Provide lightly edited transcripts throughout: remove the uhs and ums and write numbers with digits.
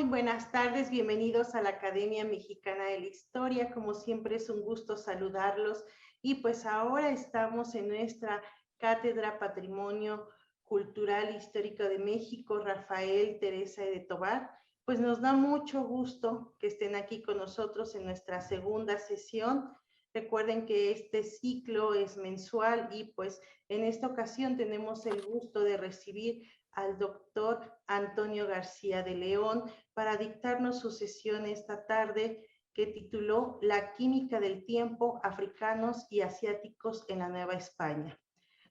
Muy buenas tardes, bienvenidos a la Academia Mexicana de la Historia. Como siempre es un gusto saludarlos y pues ahora estamos en nuestra Cátedra Patrimonio Cultural e Histórico de México, Rafael Teresa de Tovar. Pues nos da mucho gusto que estén aquí con nosotros en nuestra segunda sesión. Recuerden que este ciclo es mensual y pues en esta ocasión tenemos el gusto de recibir al doctor Antonio García de León para dictarnos su sesión esta tarde que tituló La química del tiempo, africanos y asiáticos en la Nueva España.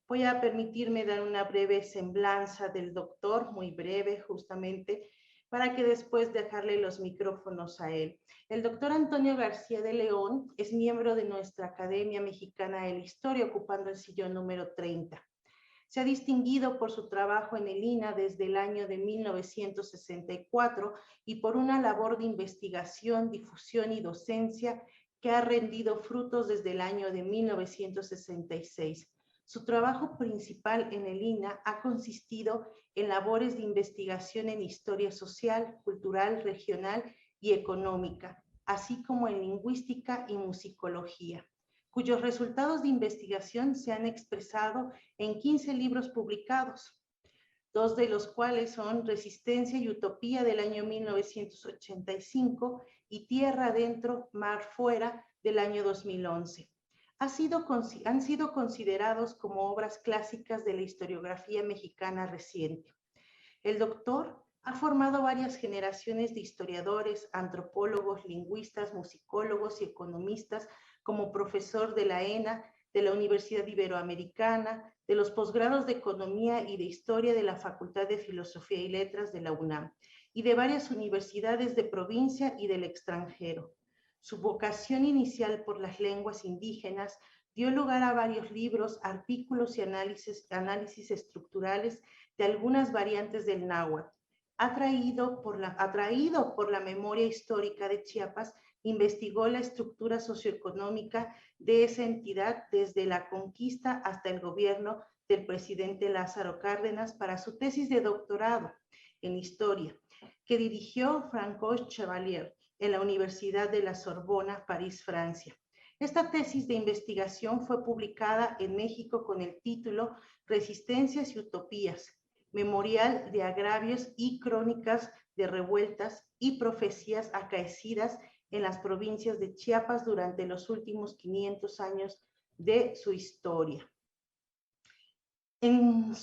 Voy a permitirme dar una breve semblanza del doctor, muy breve justamente, para que después dejarle los micrófonos a él. El doctor Antonio García de León es miembro de nuestra Academia Mexicana de la Historia, ocupando el sillón número 30. Se ha distinguido por su trabajo en el INAH desde el año de 1964 y por una labor de investigación, difusión y docencia que ha rendido frutos desde el año de 1966. Su trabajo principal en el INAH ha consistido en labores de investigación en historia social, cultural, regional y económica, así como en lingüística y musicología, cuyos resultados de investigación se han expresado en 15 libros publicados, dos de los cuales son Resistencia y Utopía del año 1985 y Tierra Adentro, Mar Fuera del año 2011. Han sido considerados como obras clásicas de la historiografía mexicana reciente. El doctor ha formado varias generaciones de historiadores, antropólogos, lingüistas, musicólogos y economistas como profesor de la ENA, de la Universidad Iberoamericana, de los posgrados de Economía y de Historia de la Facultad de Filosofía y Letras de la UNAM y de varias universidades de provincia y del extranjero. Su vocación inicial por las lenguas indígenas dio lugar a varios libros, artículos y análisis estructurales de algunas variantes del náhuatl. Atraído por la memoria histórica de Chiapas, investigó la estructura socioeconómica de esa entidad desde la conquista hasta el gobierno del presidente Lázaro Cárdenas para su tesis de doctorado en historia, que dirigió Francois Chevalier en la Universidad de la Sorbona, París, Francia. Esta tesis de investigación fue publicada en México con el título Resistencias y Utopías, Memorial de Agravios y Crónicas de Revueltas y Profecías acaecidas en las provincias de Chiapas durante los últimos 500 años de su historia. El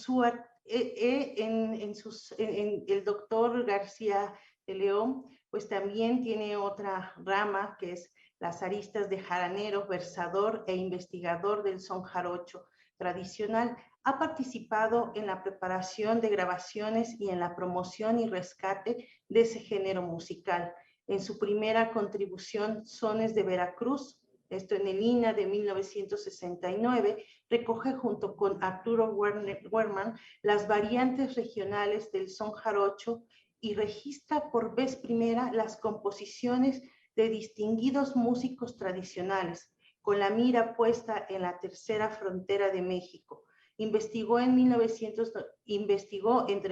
doctor García de León pues también tiene otra rama que es las aristas de jaranero, versador e investigador del son jarocho tradicional. Ha participado en la preparación de grabaciones y en la promoción y rescate de ese género musical. En su primera contribución, Sones de Veracruz, esto en el INAH de 1969, recoge junto con Arturo Werman las variantes regionales del son jarocho y registra por vez primera las composiciones de distinguidos músicos tradicionales, con la mira puesta en la tercera frontera de México. Investigó entre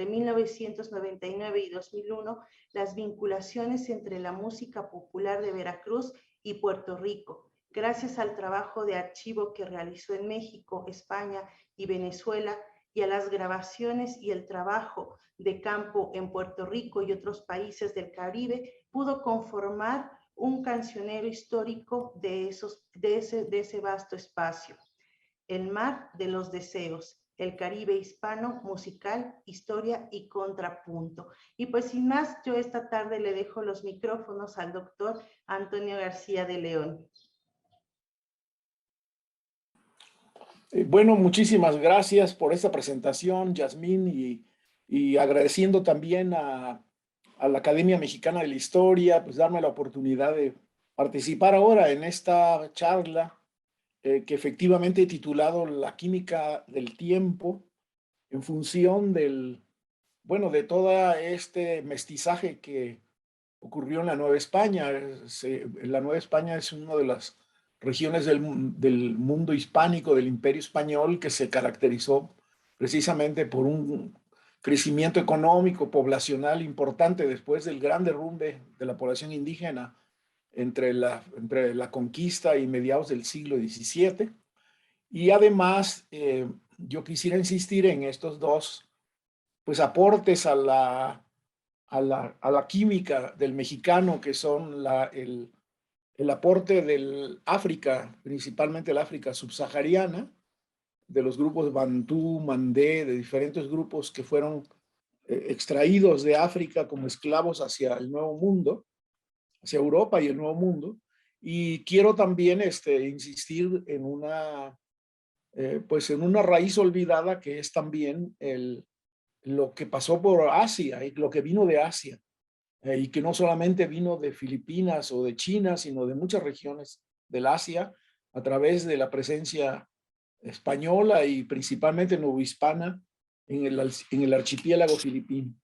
1999 y 2001 las vinculaciones entre la música popular de Veracruz y Puerto Rico. Gracias al trabajo de archivo que realizó en México, España y Venezuela, y a las grabaciones y el trabajo de campo en Puerto Rico y otros países del Caribe, pudo conformar un cancionero histórico de ese vasto espacio. El mar de los deseos, el Caribe hispano, musical, historia y contrapunto. Y pues sin más, yo esta tarde le dejo los micrófonos al doctor Antonio García de León. Bueno, muchísimas gracias por esta presentación, Yasmín, y agradeciendo también a la Academia Mexicana de la Historia, pues darme la oportunidad de participar ahora en esta charla que efectivamente he titulado La química del tiempo en función bueno, de todo este mestizaje que ocurrió en la Nueva España. La Nueva España es una de las regiones del mundo hispánico, del Imperio Español, que se caracterizó precisamente por un crecimiento económico, poblacional importante después del gran derrumbe de la población indígena entre la conquista y mediados del siglo XVII. Y además, yo quisiera insistir en estos dos pues, aportes a la química del mexicano, que son el aporte del África, principalmente el África subsahariana, de los grupos Bantú, Mandé, de diferentes grupos que fueron extraídos de África como esclavos hacia el Nuevo Mundo, hacia Europa y el Nuevo Mundo. Y quiero también insistir en pues en una raíz olvidada, que es también lo que pasó por Asia y lo que vino de Asia, y que no solamente vino de Filipinas o de China, sino de muchas regiones del Asia a través de la presencia española y principalmente novohispana en el archipiélago filipino.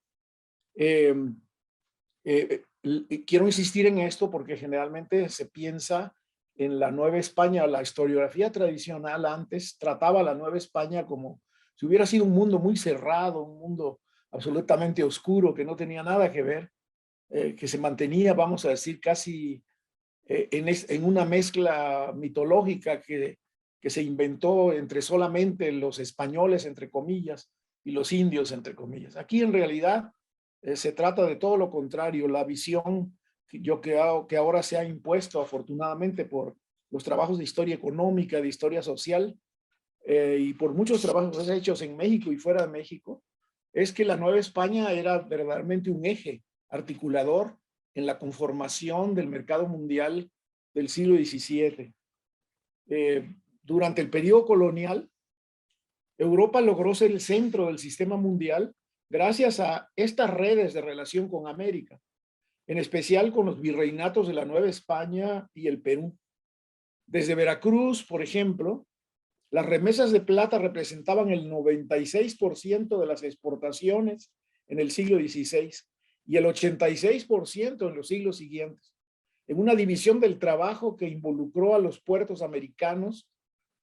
Quiero insistir en esto porque generalmente se piensa en la Nueva España. La historiografía tradicional antes trataba a la Nueva España como si hubiera sido un mundo muy cerrado, un mundo absolutamente oscuro, que no tenía nada que ver, que se mantenía, vamos a decir, casi en una mezcla mitológica que se inventó entre solamente los españoles, entre comillas, y los indios, entre comillas. Aquí en realidad se trata de todo lo contrario. La visión que ahora se ha impuesto afortunadamente por los trabajos de historia económica, de historia social, y por muchos trabajos hechos en México y fuera de México, es que la Nueva España era verdaderamente un eje articulador en la conformación del mercado mundial del siglo XVII. Durante el periodo colonial, Europa logró ser el centro del sistema mundial gracias a estas redes de relación con América, en especial con los virreinatos de la Nueva España y el Perú. Desde Veracruz, por ejemplo, las remesas de plata representaban el 96% de las exportaciones en el siglo XVI y el 86% en los siglos siguientes, en una división del trabajo que involucró a los puertos americanos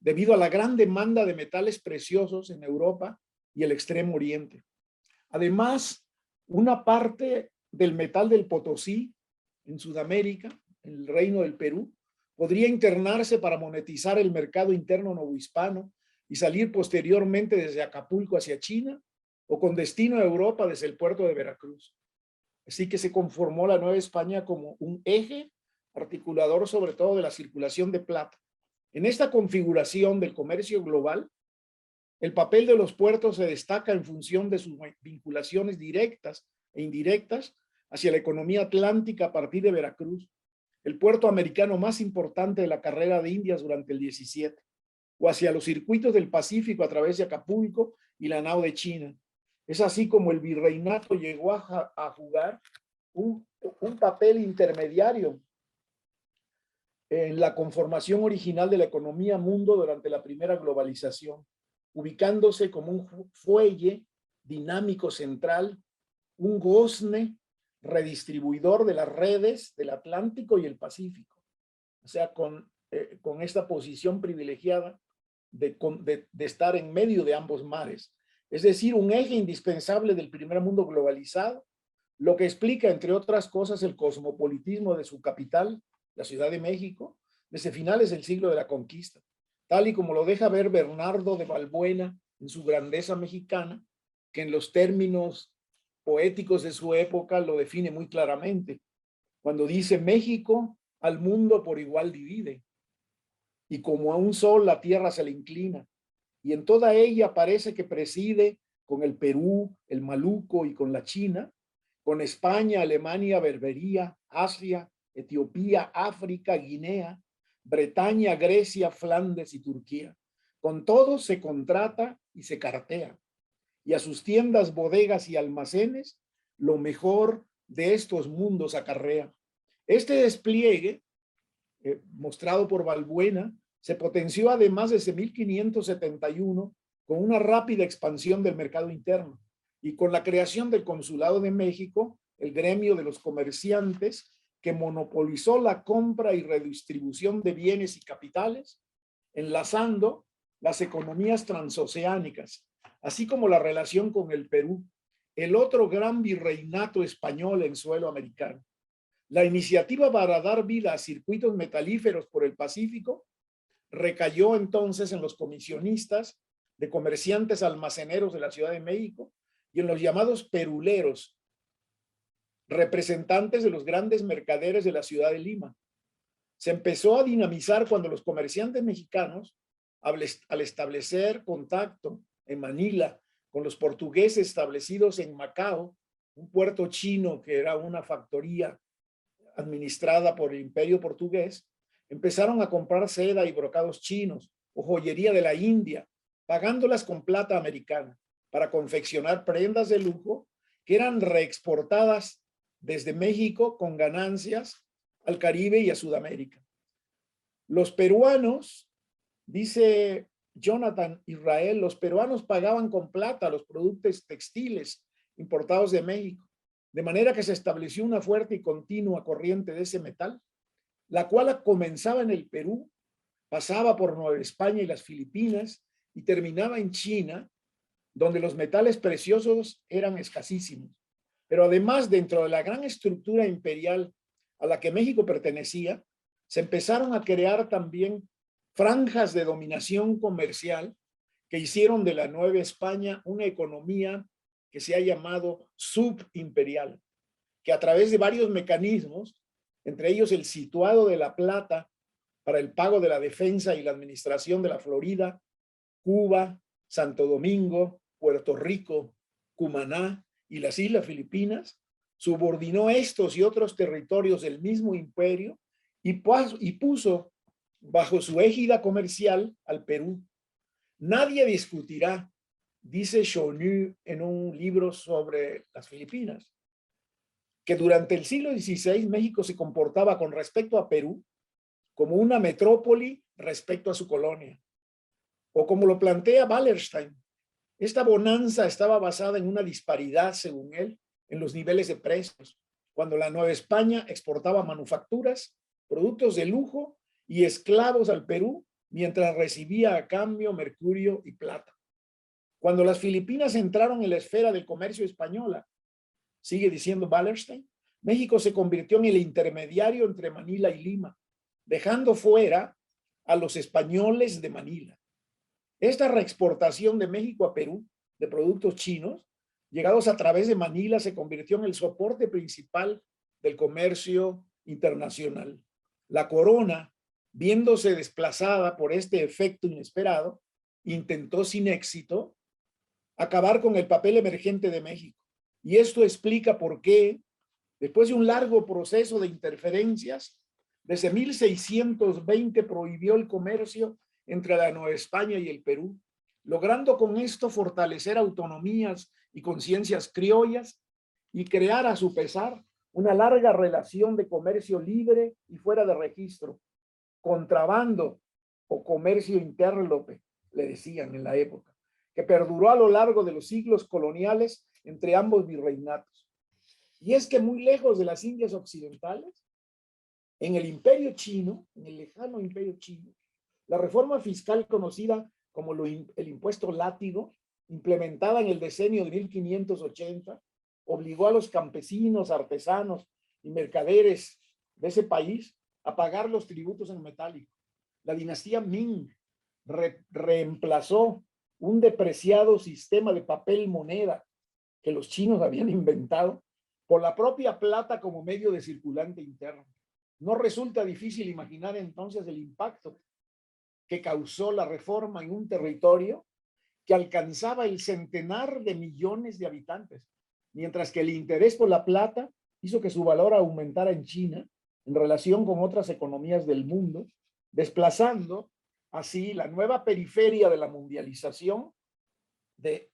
debido a la gran demanda de metales preciosos en Europa y el Extremo Oriente. Además, una parte del metal del Potosí en Sudamérica, en el Reino del Perú, podría internarse para monetizar el mercado interno novohispano y salir posteriormente desde Acapulco hacia China o con destino a Europa desde el puerto de Veracruz. Así que se conformó la Nueva España como un eje articulador sobre todo de la circulación de plata. En esta configuración del comercio global, el papel de los puertos se destaca en función de sus vinculaciones directas e indirectas hacia la economía atlántica a partir de Veracruz, el puerto americano más importante de la carrera de Indias durante el 17, o hacia los circuitos del Pacífico a través de Acapulco y la nao de China. Es así como el virreinato llegó a jugar un papel intermediario en la conformación original de la economía mundo durante la primera globalización, ubicándose como un fuelle dinámico central, un gozne redistribuidor de las redes del Atlántico y el Pacífico. O sea, con esta posición privilegiada de estar en medio de ambos mares. Es decir, un eje indispensable del primer mundo globalizado, lo que explica, entre otras cosas, el cosmopolitismo de su capital, la Ciudad de México, desde finales del siglo de la conquista, tal y como lo deja ver Bernardo de Balbuena en su Grandeza Mexicana, que en los términos poéticos de su época lo define muy claramente, cuando dice: México al mundo por igual divide, y como a un sol la tierra se le inclina, y en toda ella parece que preside con el Perú, el Maluco y con la China, con España, Alemania, Berbería, Asia, Etiopía, África, Guinea, Bretaña, Grecia, Flandes y Turquía. Con todos se contrata y se cartea, y a sus tiendas, bodegas y almacenes lo mejor de estos mundos acarrea. Este despliegue, mostrado por Balbuena, se potenció además desde 1571 con una rápida expansión del mercado interno y con la creación del Consulado de México, el gremio de los comerciantes que monopolizó la compra y redistribución de bienes y capitales, enlazando las economías transoceánicas, así como la relación con el Perú, el otro gran virreinato español en suelo americano. La iniciativa para dar vida a circuitos metalíferos por el Pacífico recayó entonces en los comisionistas de comerciantes almaceneros de la Ciudad de México y en los llamados peruleros, representantes de los grandes mercaderes de la ciudad de Lima. Se empezó a dinamizar cuando los comerciantes mexicanos, al establecer contacto en Manila con los portugueses establecidos en Macao, un puerto chino que era una factoría administrada por el Imperio Portugués, empezaron a comprar seda y brocados chinos o joyería de la India, pagándolas con plata americana para confeccionar prendas de lujo que eran reexportadas desde México con ganancias al Caribe y a Sudamérica. Los peruanos, dice Jonathan Israel, los peruanos pagaban con plata los productos textiles importados de México, de manera que se estableció una fuerte y continua corriente de ese metal, la cual comenzaba en el Perú, pasaba por Nueva España y las Filipinas y terminaba en China, donde los metales preciosos eran escasísimos. Pero además, dentro de la gran estructura imperial a la que México pertenecía, se empezaron a crear también franjas de dominación comercial que hicieron de la Nueva España una economía que se ha llamado subimperial, que a través de varios mecanismos, entre ellos el situado de la plata para el pago de la defensa y la administración de la Florida, Cuba, Santo Domingo, Puerto Rico, Cumaná y las Islas Filipinas, subordinó estos y otros territorios del mismo imperio y puso bajo su égida comercial al Perú. Nadie discutirá, dice Chonu en un libro sobre las Filipinas, que durante el siglo XVI México se comportaba con respecto a Perú como una metrópoli respecto a su colonia. O como lo plantea Wallerstein, esta bonanza estaba basada en una disparidad, según él, en los niveles de precios, cuando la Nueva España exportaba manufacturas, productos de lujo y esclavos al Perú, mientras recibía a cambio mercurio y plata. Cuando las Filipinas entraron en la esfera del comercio española, sigue diciendo Wallerstein, México se convirtió en el intermediario entre Manila y Lima, dejando fuera a los españoles de Manila. Esta reexportación de México a Perú de productos chinos, llegados a través de Manila, se convirtió en el soporte principal del comercio internacional. La corona, viéndose desplazada por este efecto inesperado, intentó sin éxito acabar con el papel emergente de México. Y esto explica por qué, después de un largo proceso de interferencias, desde 1620 prohibió el comercio entre la Nueva España y el Perú, logrando con esto fortalecer autonomías y conciencias criollas y crear a su pesar una larga relación de comercio libre y fuera de registro, contrabando o comercio interlope, le decían en la época, que perduró a lo largo de los siglos coloniales entre ambos virreinatos. Y es que muy lejos de las Indias occidentales, en el imperio chino, en el lejano imperio chino, la reforma fiscal conocida como el impuesto látigo, implementada en el decenio de 1580, obligó a los campesinos, artesanos y mercaderes de ese país a pagar los tributos en metálico. La dinastía Ming reemplazó un depreciado sistema de papel moneda que los chinos habían inventado por la propia plata como medio de circulante interno. No resulta difícil imaginar entonces el impacto que causó la reforma en un territorio que alcanzaba el centenar de millones de habitantes, mientras que el interés por la plata hizo que su valor aumentara en China en relación con otras economías del mundo, desplazando así la nueva periferia de la mundialización de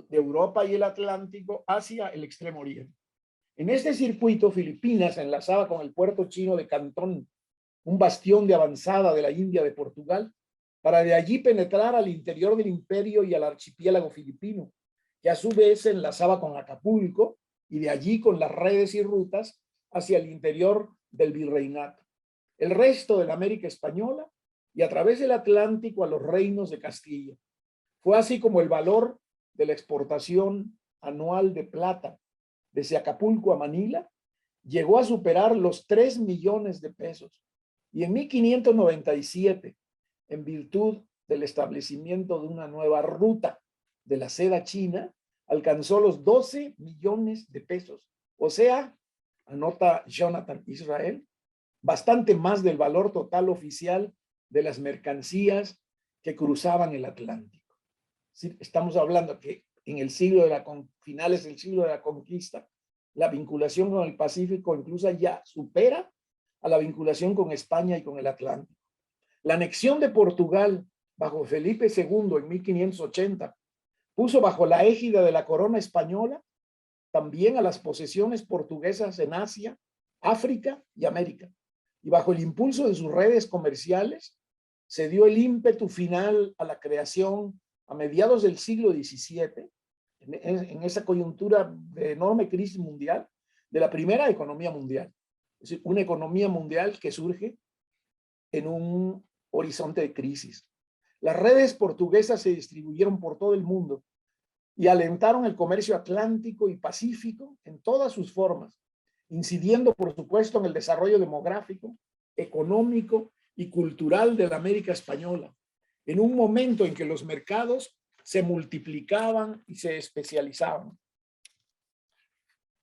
Europa y el Atlántico hacia el Extremo Oriente. En este circuito, Filipinas se enlazaba con el puerto chino de Cantón, un bastión de avanzada de la India de Portugal, para de allí penetrar al interior del imperio y al archipiélago filipino, que a su vez se enlazaba con Acapulco y de allí con las redes y rutas hacia el interior del virreinato, el resto de la América española y a través del Atlántico a los reinos de Castilla. Fue así como el valor de la exportación anual de plata desde Acapulco a Manila llegó a superar los 3 millones de pesos. Y en 1597, en virtud del establecimiento de una nueva ruta de la seda china, alcanzó los 12 millones de pesos. O sea, anota Jonathan Israel, bastante más del valor total oficial de las mercancías que cruzaban el Atlántico. ¿Sí? Estamos hablando que en el siglo de finales del siglo de la conquista, la vinculación con el Pacífico incluso ya supera a la vinculación con España y con el Atlántico. La anexión de Portugal bajo Felipe II en 1580 puso bajo la égida de la corona española también a las posesiones portuguesas en Asia, África y América. Y bajo el impulso de sus redes comerciales, se dio el ímpetu final a la creación a mediados del siglo XVII, en esa coyuntura de enorme crisis mundial, de la primera economía mundial. Es decir, una economía mundial que surge en un horizonte de crisis. Las redes portuguesas se distribuyeron por todo el mundo y alentaron el comercio atlántico y pacífico en todas sus formas, incidiendo, por supuesto, en el desarrollo demográfico, económico y cultural de la América española, en un momento en que los mercados se multiplicaban y se especializaban.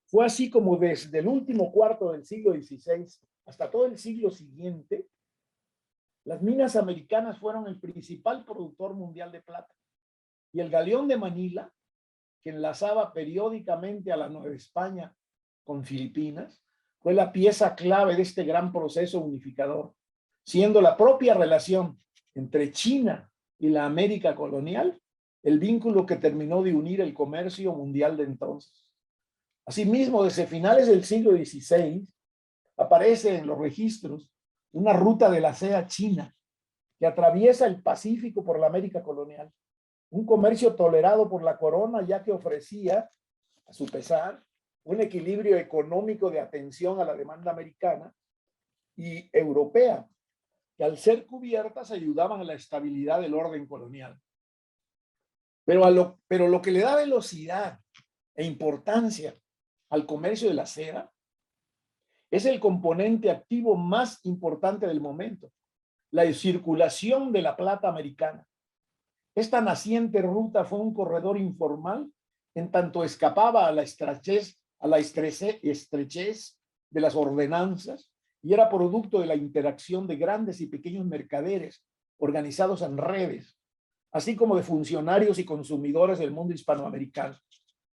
Fue así como desde el último cuarto del siglo XVI hasta todo el siglo siguiente, las minas americanas fueron el principal productor mundial de plata. Y el galeón de Manila, que enlazaba periódicamente a la Nueva España con Filipinas, fue la pieza clave de este gran proceso unificador, siendo la propia relación entre China y la América colonial el vínculo que terminó de unir el comercio mundial de entonces. Asimismo, desde finales del siglo XVI, aparece en los registros una ruta de la seda china que atraviesa el Pacífico por la América colonial. Un comercio tolerado por la corona, ya que ofrecía, a su pesar, un equilibrio económico de atención a la demanda americana y europea, que al ser cubiertas ayudaban a la estabilidad del orden colonial. Pero lo que le da velocidad e importancia al comercio de la seda es el componente activo más importante del momento, la circulación de la plata americana. Esta naciente ruta fue un corredor informal en tanto escapaba a la estrechez de las ordenanzas y era producto de la interacción de grandes y pequeños mercaderes organizados en redes, así como de funcionarios y consumidores del mundo hispanoamericano.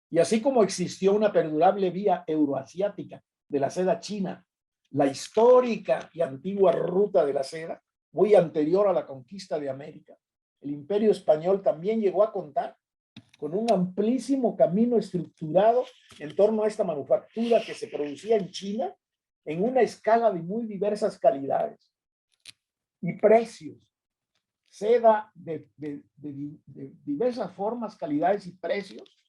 Y así como existió una perdurable vía euroasiática de la seda china, la histórica y antigua ruta de la seda, muy anterior a la conquista de América, el Imperio Español también llegó a contar con un amplísimo camino estructurado en torno a esta manufactura que se producía en China en una escala de muy diversas calidades y precios. Seda de diversas formas, calidades y precios,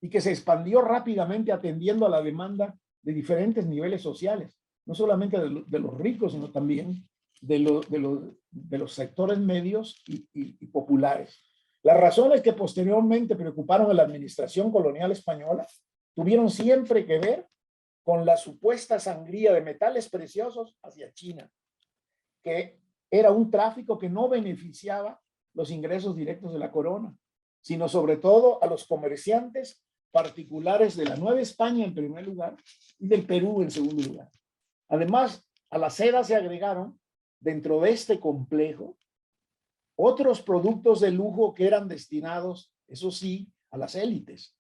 y que se expandió rápidamente atendiendo a la demanda de diferentes niveles sociales, no solamente de los ricos, sino también de los sectores medios y populares. Las razones que posteriormente preocuparon a la administración colonial española tuvieron siempre que ver con la supuesta sangría de metales preciosos hacia China, que era un tráfico que no beneficiaba los ingresos directos de la corona, sino sobre todo a los comerciantes particulares de la Nueva España en primer lugar y del Perú en segundo lugar. Además, a la seda se agregaron, dentro de este complejo, otros productos de lujo que eran destinados, eso sí, a las élites,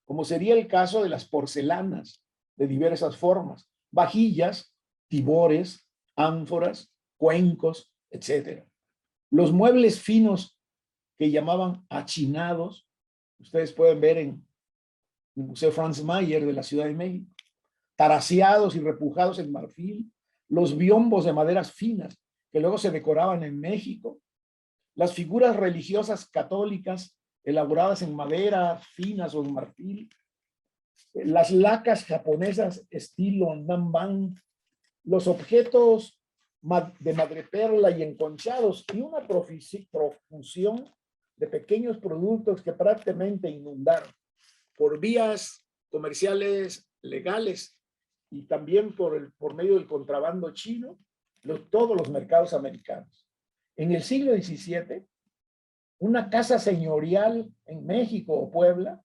como sería el caso de las porcelanas de diversas formas, vajillas, tibores, ánforas, cuencos, etc. Los muebles finos que llamaban achinados, ustedes pueden ver en el Museo Franz Mayer de la Ciudad de México, taraseados y repujados en marfil, los biombos de maderas finas que luego se decoraban en México, las figuras religiosas católicas elaboradas en madera finas o en marfil, las lacas japonesas estilo Nanban, los objetos de madreperla y enconchados y una profusión de pequeños productos que prácticamente inundaron por vías comerciales legales y también por medio del contrabando chino, todos los mercados americanos. En el siglo XVII, una casa señorial en México o Puebla,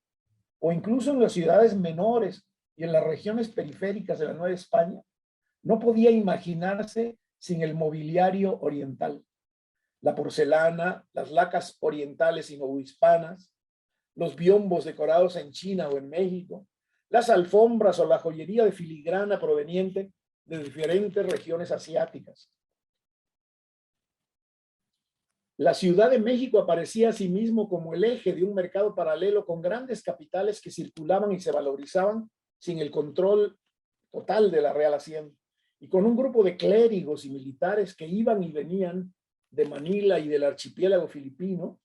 o incluso en las ciudades menores y en las regiones periféricas de la Nueva España, no podía imaginarse sin el mobiliario oriental. La porcelana, las lacas orientales y novohispanas, los biombos decorados en China o en México, las alfombras o la joyería de filigrana proveniente de diferentes regiones asiáticas. La Ciudad de México aparecía a sí mismo como el eje de un mercado paralelo con grandes capitales que circulaban y se valorizaban sin el control total de la Real Hacienda, y con un grupo de clérigos y militares que iban y venían de Manila y del archipiélago filipino,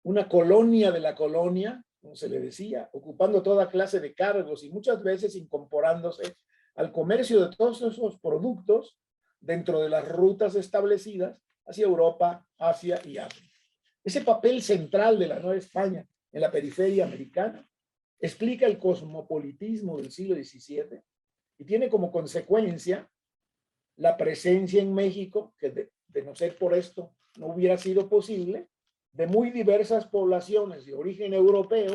una colonia de la colonia, como se le decía, ocupando toda clase de cargos y muchas veces incorporándose al comercio de todos esos productos dentro de las rutas establecidas hacia Europa, Asia y África. Ese papel central de la Nueva España en la periferia americana explica el cosmopolitismo del siglo XVII y tiene como consecuencia la presencia en México, que de no ser por esto no hubiera sido posible, de muy diversas poblaciones de origen europeo,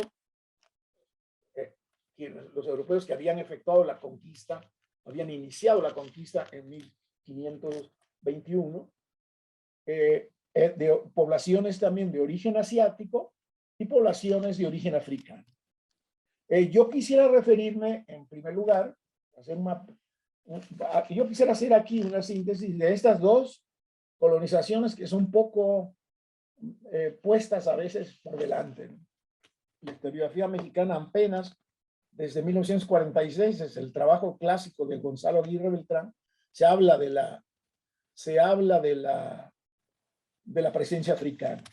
los europeos que habían efectuado la conquista, habían iniciado la conquista en 1521, de poblaciones también de origen asiático y poblaciones de origen africano. Yo quisiera referirme, en primer lugar, yo quisiera hacer aquí una síntesis de estas dos colonizaciones que son poco puestas a veces por delante. La historiografía mexicana apenas desde 1946, es el trabajo clásico de Gonzalo Aguirre Beltrán, se habla de la presencia africana.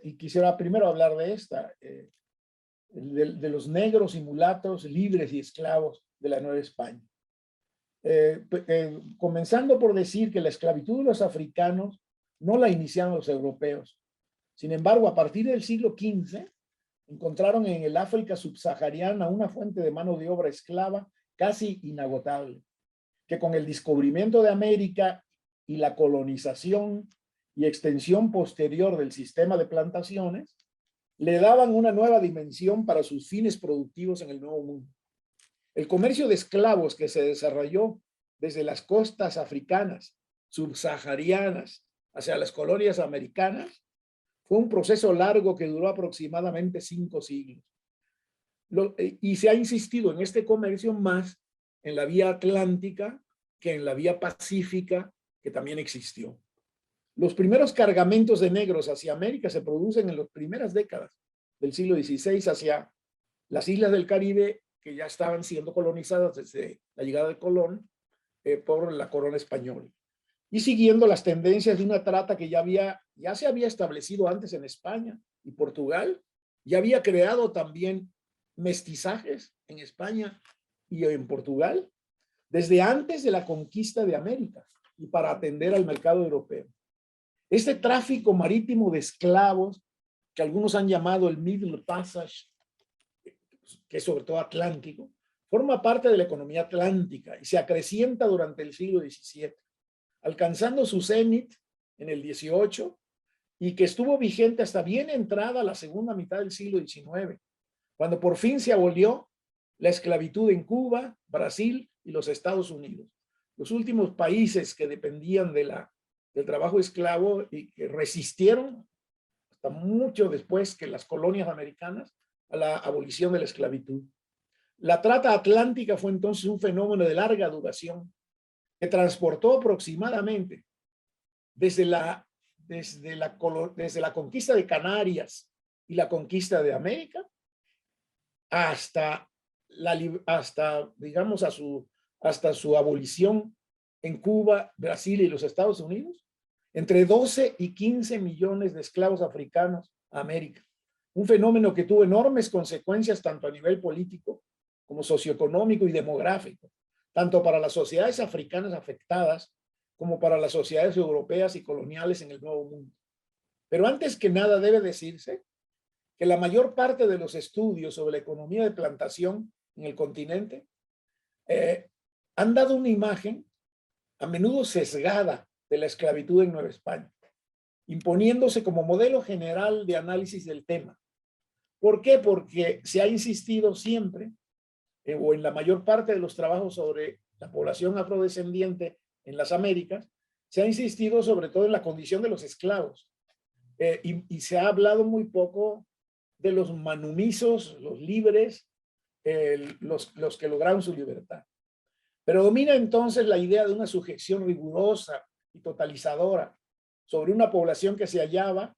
Y quisiera primero hablar de esta, de los negros y mulatos libres y esclavos de la Nueva España. Comenzando por decir que la esclavitud de los africanos no la iniciaron los europeos. Sin embargo, a partir del siglo XV, encontraron en el África subsahariana una fuente de mano de obra esclava casi inagotable, que con el descubrimiento de América y la colonización y extensión posterior del sistema de plantaciones, le daban una nueva dimensión para sus fines productivos en el Nuevo Mundo. El comercio de esclavos que se desarrolló desde las costas africanas, subsaharianas, hacia las colonias americanas, fue un proceso largo que duró aproximadamente 5 siglos. Y se ha insistido en este comercio más en la vía atlántica que en la vía pacífica, que también existió. Los primeros cargamentos de negros hacia América se producen en las primeras décadas del siglo XVI hacia las islas del Caribe, que ya estaban siendo colonizadas desde la llegada de Colón por la corona española. Y siguiendo las tendencias de una trata que ya se había establecido antes en España y Portugal, ya había creado también mestizajes en España y en Portugal, desde antes de la conquista de América y para atender al mercado europeo. Este tráfico marítimo de esclavos, que algunos han llamado el Middle Passage, que es sobre todo atlántico, forma parte de la economía atlántica y se acrecienta durante el siglo XVII, alcanzando su cenit en el XVIII y que estuvo vigente hasta bien entrada la segunda mitad del siglo XIX, cuando por fin se abolió la esclavitud en Cuba, Brasil y los Estados Unidos, los últimos países que dependían del trabajo esclavo y que resistieron hasta mucho después que las colonias americanas a la abolición de la esclavitud. La trata atlántica fue entonces un fenómeno de larga duración que transportó aproximadamente desde la conquista de Canarias y la conquista de América hasta su abolición en Cuba, Brasil y los Estados Unidos, entre 12 y 15 millones de esclavos africanos a América. Un fenómeno que tuvo enormes consecuencias tanto a nivel político como socioeconómico y demográfico, tanto para las sociedades africanas afectadas como para las sociedades europeas y coloniales en el Nuevo Mundo. Pero antes que nada debe decirse que la mayor parte de los estudios sobre la economía de plantación en el continente han dado una imagen a menudo sesgada de la esclavitud en Nueva España, imponiéndose como modelo general de análisis del tema. ¿Por qué? Porque se ha insistido siempre, o en la mayor parte de los trabajos sobre la población afrodescendiente en las Américas, se ha insistido sobre todo en la condición de los esclavos. Y se ha hablado muy poco de los manumisos, los libres, los que lograron su libertad. Pero domina entonces la idea de una sujeción rigurosa y totalizadora sobre una población que se hallaba,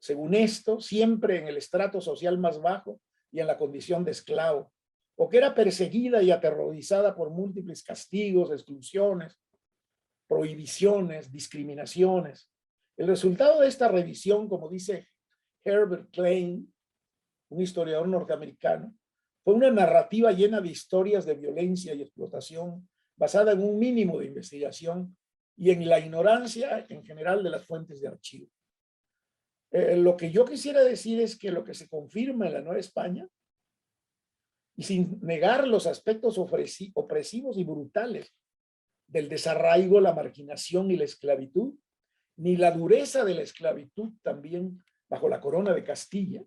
según esto, siempre en el estrato social más bajo y en la condición de esclavo, o que era perseguida y aterrorizada por múltiples castigos, exclusiones, prohibiciones, discriminaciones. El resultado de esta revisión, como dice Herbert Klein, un historiador norteamericano, fue una narrativa llena de historias de violencia y explotación basada en un mínimo de investigación y en la ignorancia en general de las fuentes de archivo. Lo que yo quisiera decir es que lo que se confirma en la Nueva España, y sin negar los aspectos opresivos y brutales del desarraigo, la marginación y la esclavitud, ni la dureza de la esclavitud también bajo la corona de Castilla,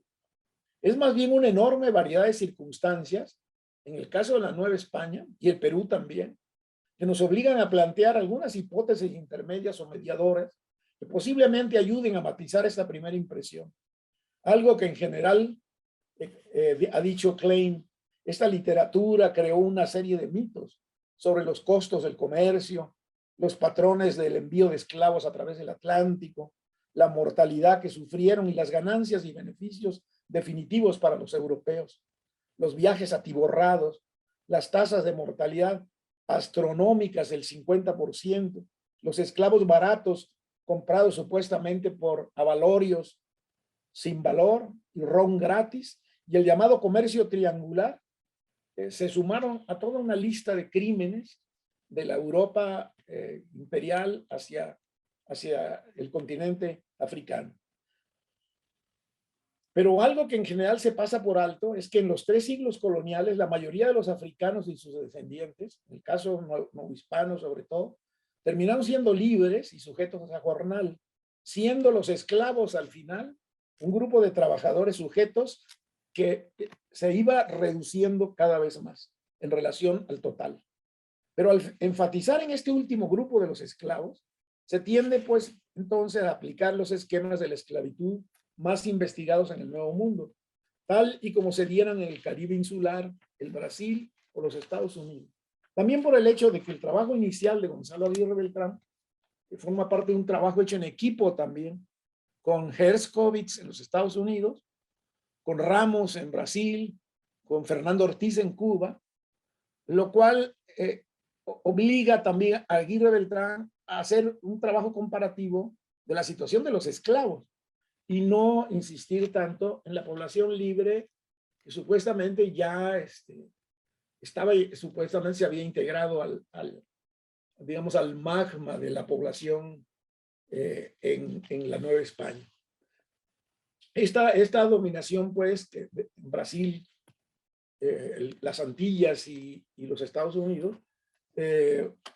es más bien una enorme variedad de circunstancias, en el caso de la Nueva España y el Perú también, que nos obligan a plantear algunas hipótesis intermedias o mediadoras que posiblemente ayuden a matizar esta primera impresión. Algo que en general, ha dicho Klein, esta literatura creó una serie de mitos sobre los costos del comercio, los patrones del envío de esclavos a través del Atlántico, la mortalidad que sufrieron y las ganancias y beneficios definitivos para los europeos, los viajes atiborrados, las tasas de mortalidad astronómicas del 50%, los esclavos baratos comprados supuestamente por avalorios sin valor y ron gratis, y el llamado comercio triangular, se sumaron a toda una lista de crímenes de la Europa imperial hacia el continente africano. Pero algo que en general se pasa por alto es que en los 3 siglos coloniales la mayoría de los africanos y sus descendientes, en el caso novohispano sobre todo, terminaron siendo libres y sujetos a jornal, siendo los esclavos al final un grupo de trabajadores sujetos que se iba reduciendo cada vez más en relación al total. Pero al enfatizar en este último grupo de los esclavos, se tiende pues entonces a aplicar los esquemas de la esclavitud más investigados en el Nuevo Mundo, tal y como se dieran en el Caribe insular, el Brasil o los Estados Unidos. También por el hecho de que el trabajo inicial de Gonzalo Aguirre Beltrán, que forma parte de un trabajo hecho en equipo también, con Herskovits en los Estados Unidos, con Ramos en Brasil, con Fernando Ortiz en Cuba, lo cual obliga también a Aguirre Beltrán a hacer un trabajo comparativo de la situación de los esclavos y no insistir tanto en la población libre que supuestamente ya supuestamente se había integrado digamos, al magma de la población en la Nueva España. Esta dominación, pues, en Brasil, las Antillas y los Estados Unidos,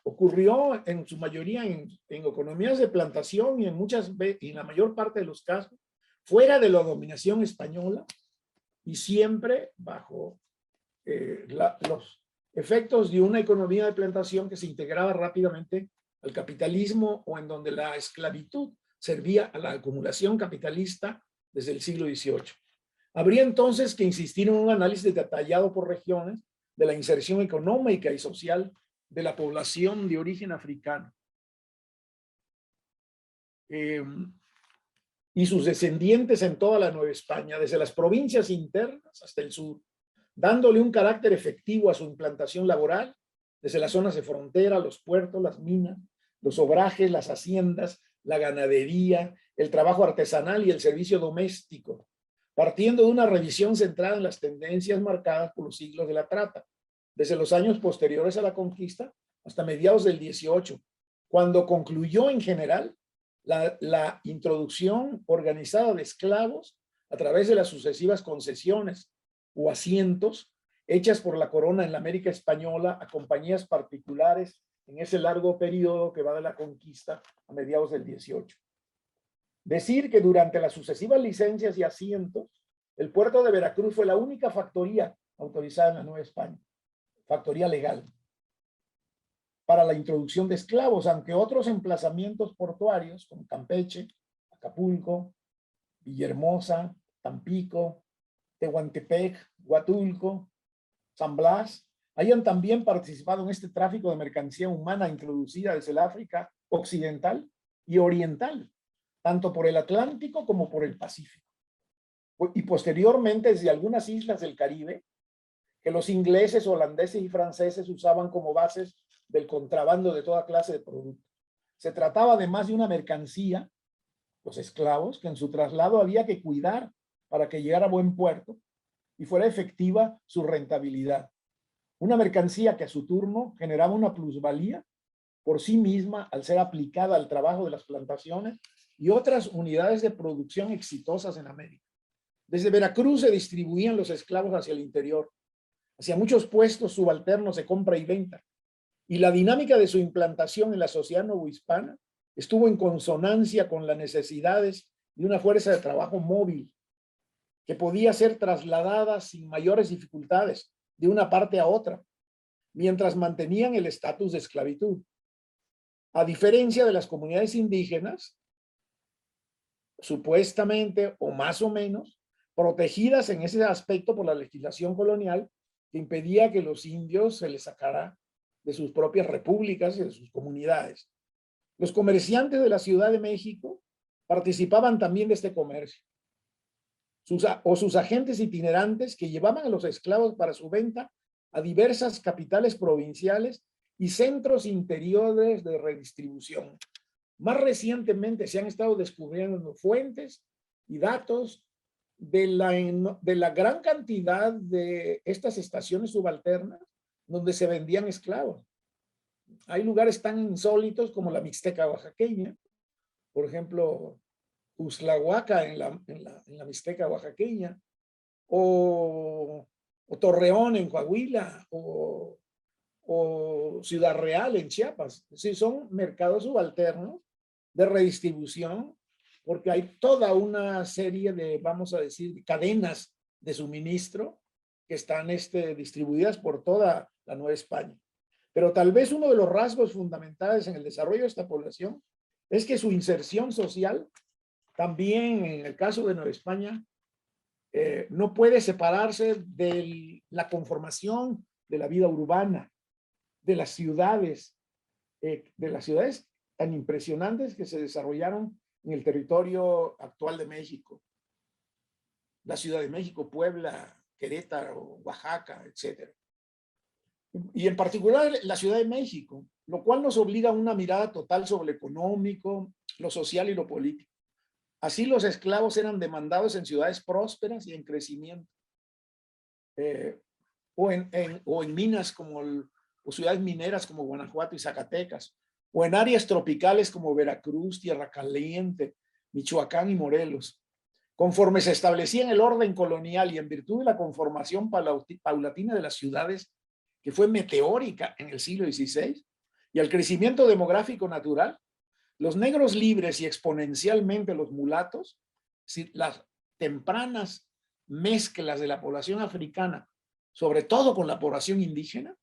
ocurrió en su mayoría en economías de plantación y en la mayor parte de los casos fuera de la dominación española y siempre bajo los efectos de una economía de plantación que se integraba rápidamente al capitalismo o en donde la esclavitud servía a la acumulación capitalista desde el siglo XVIII. Habría entonces que insistir en un análisis detallado por regiones de la inserción económica y social de la población de origen africano y sus descendientes en toda la Nueva España, desde las provincias internas hasta el sur, dándole un carácter efectivo a su implantación laboral, desde las zonas de frontera, los puertos, las minas, los obrajes, las haciendas, la ganadería, el trabajo artesanal y el servicio doméstico, partiendo de una revisión centrada en las tendencias marcadas por los siglos de la trata, desde los años posteriores a la conquista hasta mediados del 18, cuando concluyó en general la introducción organizada de esclavos a través de las sucesivas concesiones o asientos hechas por la corona en la América Española a compañías particulares en ese largo periodo que va de la conquista a mediados del 18. Decir que durante las sucesivas licencias y asientos, el puerto de Veracruz fue la única factoría autorizada en la Nueva España, factoría legal, para la introducción de esclavos, aunque otros emplazamientos portuarios como Campeche, Acapulco, Villahermosa, Tampico, Tehuantepec, Huatulco, San Blas, hayan también participado en este tráfico de mercancía humana introducida desde el África occidental y oriental, tanto por el Atlántico como por el Pacífico. Y posteriormente desde algunas islas del Caribe, que los ingleses, holandeses y franceses usaban como bases del contrabando de toda clase de productos. Se trataba además de una mercancía, los esclavos, que en su traslado había que cuidar para que llegara a buen puerto y fuera efectiva su rentabilidad. Una mercancía que a su turno generaba una plusvalía por sí misma al ser aplicada al trabajo de las plantaciones y otras unidades de producción exitosas en América. Desde Veracruz se distribuían los esclavos hacia el interior, hacia muchos puestos subalternos de compra y venta, y la dinámica de su implantación en la sociedad novohispana estuvo en consonancia con las necesidades de una fuerza de trabajo móvil que podía ser trasladada sin mayores dificultades de una parte a otra, mientras mantenían el estatus de esclavitud. A diferencia de las comunidades indígenas, supuestamente o más o menos, protegidas en ese aspecto por la legislación colonial que impedía que los indios se les sacara de sus propias repúblicas y de sus comunidades. Los comerciantes de la Ciudad de México participaban también de este comercio. Sus agentes itinerantes que llevaban a los esclavos para su venta a diversas capitales provinciales y centros interiores de redistribución. Más recientemente se han estado descubriendo fuentes y datos de la gran cantidad de estas estaciones subalternas donde se vendían esclavos. Hay lugares tan insólitos como la Mixteca oaxaqueña, por ejemplo, Uslahuaca en la Mixteca oaxaqueña, o Torreón en Coahuila, o Ciudad Real en Chiapas. Sí, son mercados subalternos de redistribución, porque hay toda una serie de, vamos a decir, cadenas de suministro que están distribuidas por toda la Nueva España. Pero tal vez uno de los rasgos fundamentales en el desarrollo de esta población es que su inserción social, también en el caso de Nueva España, no puede separarse de la conformación de la vida urbana, de las ciudades tan impresionantes que se desarrollaron en el territorio actual de México. La Ciudad de México, Puebla, Querétaro, Oaxaca, etc. Y en particular la Ciudad de México, lo cual nos obliga a una mirada total sobre lo económico, lo social y lo político. Así los esclavos eran demandados en ciudades prósperas y en crecimiento, o en minas o ciudades mineras como Guanajuato y Zacatecas, o en áreas tropicales como Veracruz, Tierra Caliente, Michoacán y Morelos. Conforme se establecía en el orden colonial y en virtud de la conformación paulatina de las ciudades, que fue meteórica en el siglo XVI, y al crecimiento demográfico natural, los negros libres y exponencialmente los mulatos, las tempranas mezclas de la población africana, sobre todo con la población indígena,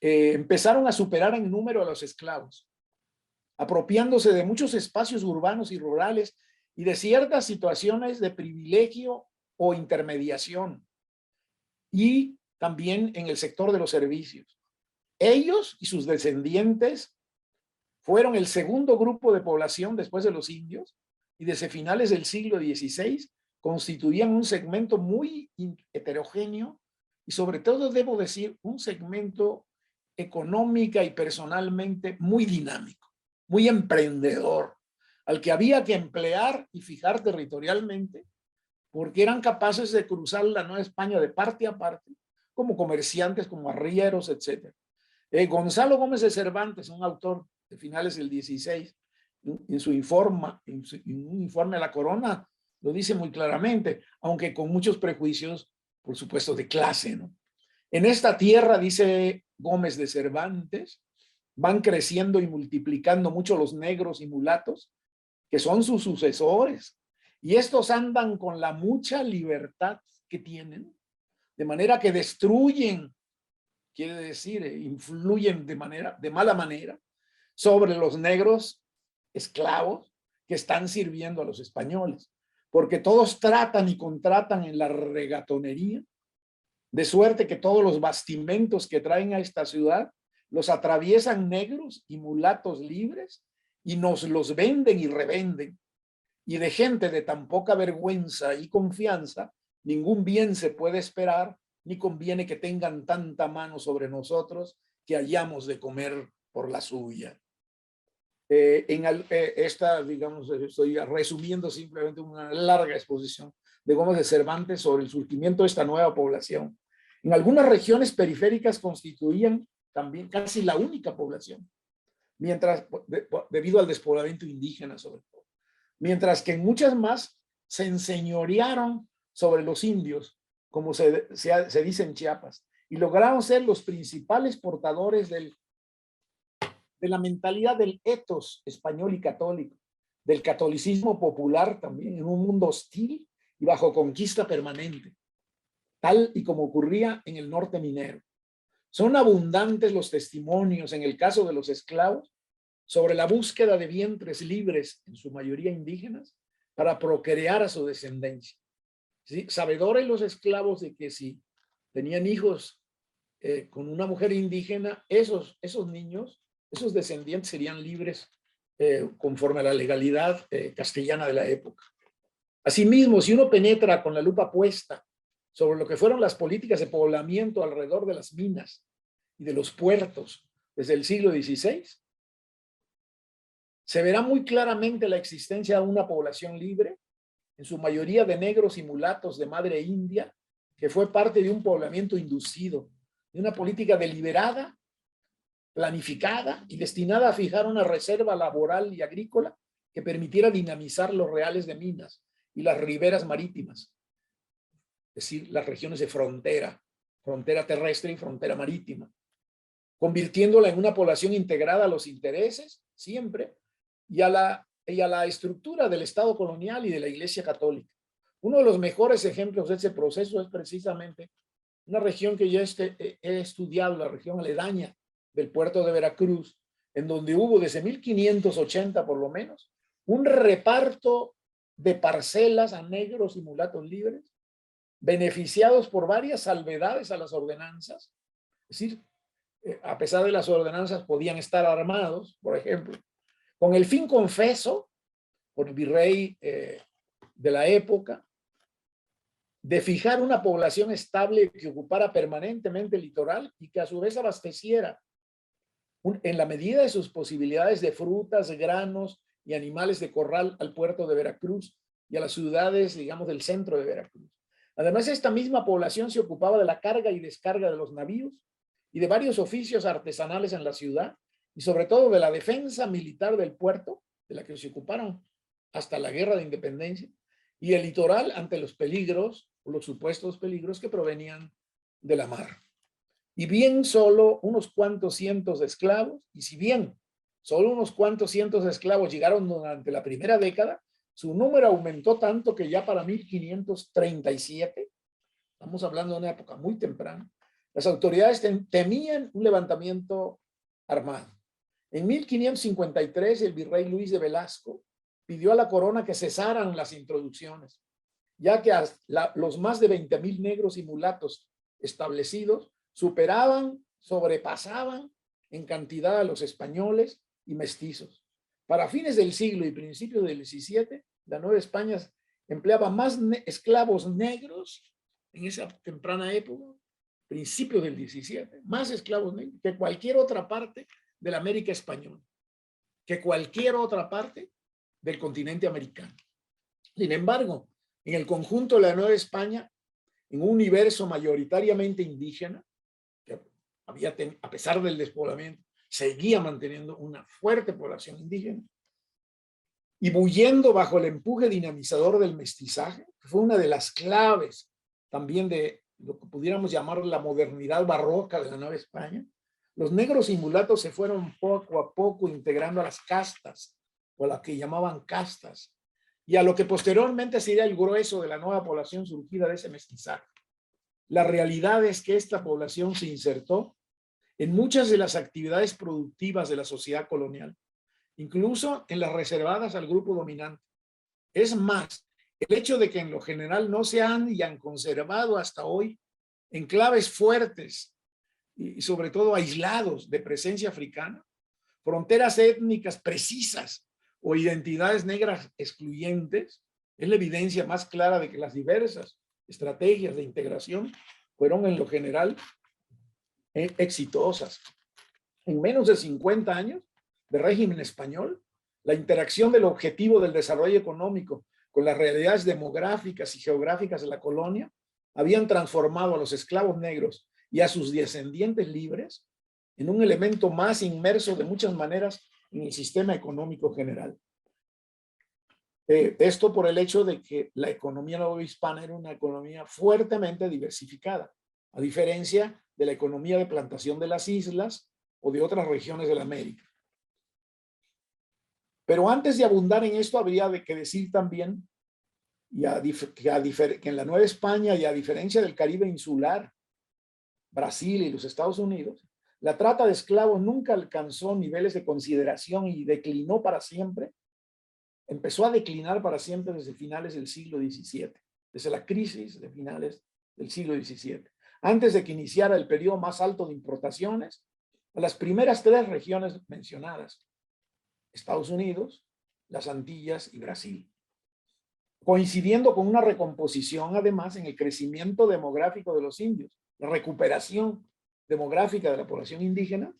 empezaron a superar en número a los esclavos, apropiándose de muchos espacios urbanos y rurales y de ciertas situaciones de privilegio o intermediación, y también en el sector de los servicios. Ellos y sus descendientes fueron el segundo grupo de población después de los indios, y desde finales del siglo XVI constituían un segmento muy heterogéneo y sobre todo, debo decir, un segmento económica y personalmente muy dinámico, muy emprendedor, al que había que emplear y fijar territorialmente, porque eran capaces de cruzar la Nueva España de parte a parte, como comerciantes, como arrieros, etc. Gonzalo Gómez de Cervantes, un autor de finales del XVI, en un informe a la corona, Lo dice muy claramente, aunque con muchos prejuicios, por supuesto, de clase, ¿no? En esta tierra, dice Gómez de Cervantes, van creciendo y multiplicando mucho los negros y mulatos, que son sus sucesores. Y estos andan con la mucha libertad que tienen, de manera que destruyen, quiere decir, influyen de mala manera sobre los negros esclavos que están sirviendo a los españoles, porque todos tratan y contratan en la regatonería, de suerte que todos los bastimentos que traen a esta ciudad los atraviesan negros y mulatos libres y nos los venden y revenden. Y de gente de tan poca vergüenza y confianza, ningún bien se puede esperar, ni conviene que tengan tanta mano sobre nosotros que hayamos de comer por la suya. Esta, digamos, estoy resumiendo simplemente una larga exposición de Gómez de Cervantes sobre el surgimiento de esta nueva población. En algunas regiones periféricas constituían también casi la única población, mientras, debido al despoblamiento indígena sobre todo. Mientras que en muchas más se enseñorearon sobre los indios, como se dice en Chiapas, y lograron ser los principales portadores de la mentalidad del ethos español y católico, del catolicismo popular también, en un mundo hostil y bajo conquista permanente, tal y como ocurría en el norte minero. Son abundantes los testimonios, en el caso de los esclavos, sobre la búsqueda de vientres libres, en su mayoría indígenas, para procrear a su descendencia. ¿Sí? Sabedores los esclavos de que si tenían hijos con una mujer indígena, esos niños, esos descendientes serían libres conforme a la legalidad castellana de la época. Asimismo, si uno penetra con la lupa puesta sobre lo que fueron las políticas de poblamiento alrededor de las minas y de los puertos desde el siglo XVI, se verá muy claramente la existencia de una población libre, en su mayoría de negros y mulatos de madre india, que fue parte de un poblamiento inducido, de una política deliberada, planificada y destinada a fijar una reserva laboral y agrícola que permitiera dinamizar los reales de minas y las riberas marítimas, es decir, las regiones de frontera terrestre y frontera marítima, convirtiéndola en una población integrada a los intereses, siempre, y a la estructura del Estado colonial y de la Iglesia Católica. Uno de los mejores ejemplos de ese proceso es precisamente una región que ya he estudiado, la región aledaña del puerto de Veracruz, en donde hubo desde 1580 por lo menos un reparto de parcelas a negros y mulatos libres, beneficiados por varias salvedades a las ordenanzas. Es decir, a pesar de las ordenanzas podían estar armados, por ejemplo, con el fin confeso por el virrey de la época de fijar una población estable que ocupara permanentemente el litoral y que a su vez abasteciera en la medida de sus posibilidades de frutas, granos y animales de corral al puerto de Veracruz y a las ciudades, digamos, del centro de Veracruz. Además, esta misma población se ocupaba de la carga y descarga de los navíos y de varios oficios artesanales en la ciudad, y sobre todo de la defensa militar del puerto, de la que se ocuparon hasta la Guerra de Independencia, y el litoral ante los peligros, o los supuestos peligros que provenían de la mar. Y bien solo unos cuantos cientos de esclavos, y si bien solo unos cuantos cientos de esclavos llegaron durante la primera década, su número aumentó tanto que ya para 1537, estamos hablando de una época muy temprana, las autoridades temían un levantamiento armado. En 1553, el virrey Luis de Velasco pidió a la corona que cesaran las introducciones, ya que los más de 20,000 negros y mulatos establecidos sobrepasaban en cantidad a los españoles y mestizos. Para fines del siglo y principios del XVII, la Nueva España empleaba más esclavos negros en esa temprana época, principios del XVII, más esclavos negros que cualquier otra parte de la América española, que cualquier otra parte del continente americano. Sin embargo, en el conjunto de la Nueva España, en un universo mayoritariamente indígena, que a pesar del despoblamiento, seguía manteniendo una fuerte población indígena, y bullendo bajo el empuje dinamizador del mestizaje, que fue una de las claves también de lo que pudiéramos llamar la modernidad barroca de la Nueva España, los negros y mulatos se fueron poco a poco integrando a las castas, o a las que llamaban castas, y a lo que posteriormente sería el grueso de la nueva población surgida de ese mestizaje. La realidad es que esta población se insertó en muchas de las actividades productivas de la sociedad colonial, incluso en las reservadas al grupo dominante. Es más, el hecho de que en lo general no se han y han conservado hasta hoy enclaves fuertes y sobre todo aislados de presencia africana, fronteras étnicas precisas o identidades negras excluyentes, es la evidencia más clara de que las diversas estrategias de integración fueron en lo general exitosas. En menos de 50 años de régimen español, la interacción del objetivo del desarrollo económico con las realidades demográficas y geográficas de la colonia habían transformado a los esclavos negros y a sus descendientes libres en un elemento más inmerso de muchas maneras en el sistema económico general. Esto por el hecho de que la economía novohispana era una economía fuertemente diversificada, a diferencia de la economía de plantación de las islas o de otras regiones de la América. Pero antes de abundar en esto, habría que decir también que en la Nueva España, y a diferencia del Caribe insular, Brasil y los Estados Unidos, la trata de esclavos nunca alcanzó niveles de consideración y declinó para siempre. Empezó a declinar para siempre desde finales del siglo XVII, desde la crisis de finales del siglo XVII, antes de que iniciara el periodo más alto de importaciones a las primeras tres regiones mencionadas: Estados Unidos, las Antillas y Brasil, coincidiendo con una recomposición además en el crecimiento demográfico de los indios, la recuperación demográfica de la población indígena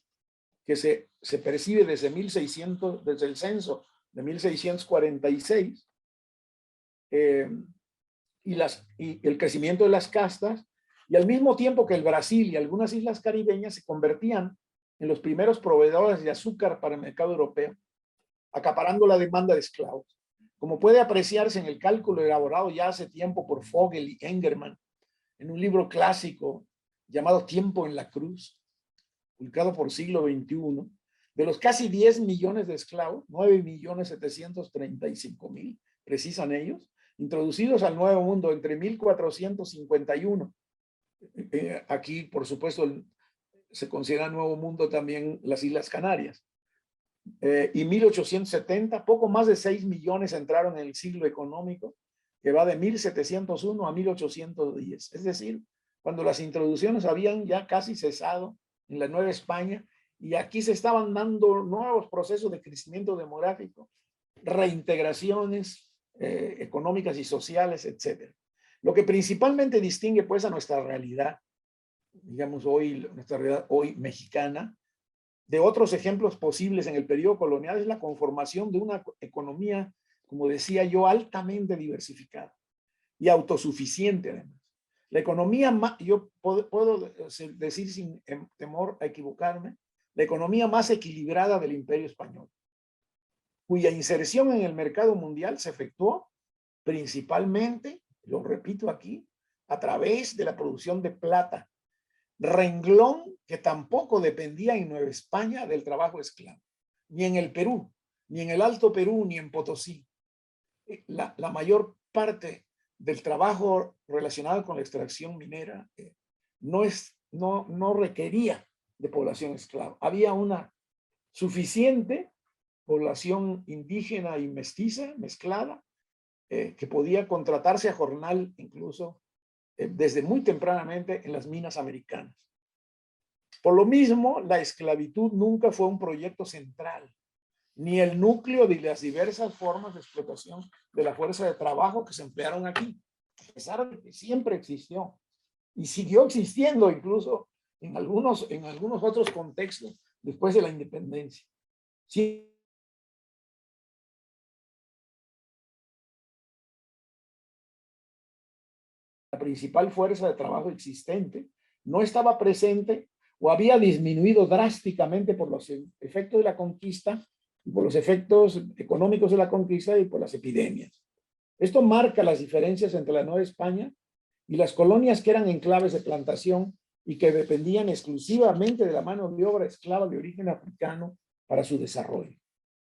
que se percibe desde 1600, desde el censo de 1646, y el crecimiento de las castas, y al mismo tiempo que el Brasil y algunas islas caribeñas se convertían en los primeros proveedores de azúcar para el mercado europeo, acaparando la demanda de esclavos. Como puede apreciarse en el cálculo elaborado ya hace tiempo por Fogel y Engerman, en un libro clásico llamado Tiempo en la Cruz, publicado por Siglo XXI, de los casi 10 millones de esclavos, 9.735.000, precisan ellos, introducidos al Nuevo Mundo entre 1451. Aquí, por supuesto, se considera Nuevo Mundo también las Islas Canarias. Y 1870, poco más de 6 millones entraron en el siglo económico, que va de 1701 a 1810. Es decir, cuando las introducciones habían ya casi cesado en la Nueva España, y aquí se estaban dando nuevos procesos de crecimiento demográfico, reintegraciones económicas y sociales, etc. Lo que principalmente distingue pues a nuestra realidad, digamos hoy, nuestra realidad hoy mexicana, de otros ejemplos posibles en el periodo colonial, es la conformación de una economía, como decía yo, altamente diversificada y autosuficiente además. La economía, yo puedo decir sin temor a equivocarme, la economía más equilibrada del Imperio Español, cuya inserción en el mercado mundial se efectuó principalmente, lo repito aquí, a través de la producción de plata, renglón que tampoco dependía en Nueva España del trabajo esclavo, ni en el Perú, ni en el Alto Perú, ni en Potosí. La mayor parte del trabajo relacionado con la extracción minera no requería de población esclava. Había una suficiente población indígena y mestiza, mezclada, que podía contratarse a jornal incluso desde muy tempranamente en las minas americanas. Por lo mismo, la esclavitud nunca fue un proyecto central, ni el núcleo de las diversas formas de explotación de la fuerza de trabajo que se emplearon aquí, a pesar de que siempre existió y siguió existiendo incluso en algunos otros contextos después de la independencia. Sí, la principal fuerza de trabajo existente no estaba presente o había disminuido drásticamente por los efectos de la conquista por los efectos económicos de la conquista y por las epidemias. Esto marca las diferencias entre la Nueva España y las colonias que eran enclaves de plantación y que dependían exclusivamente de la mano de obra esclava de origen africano para su desarrollo.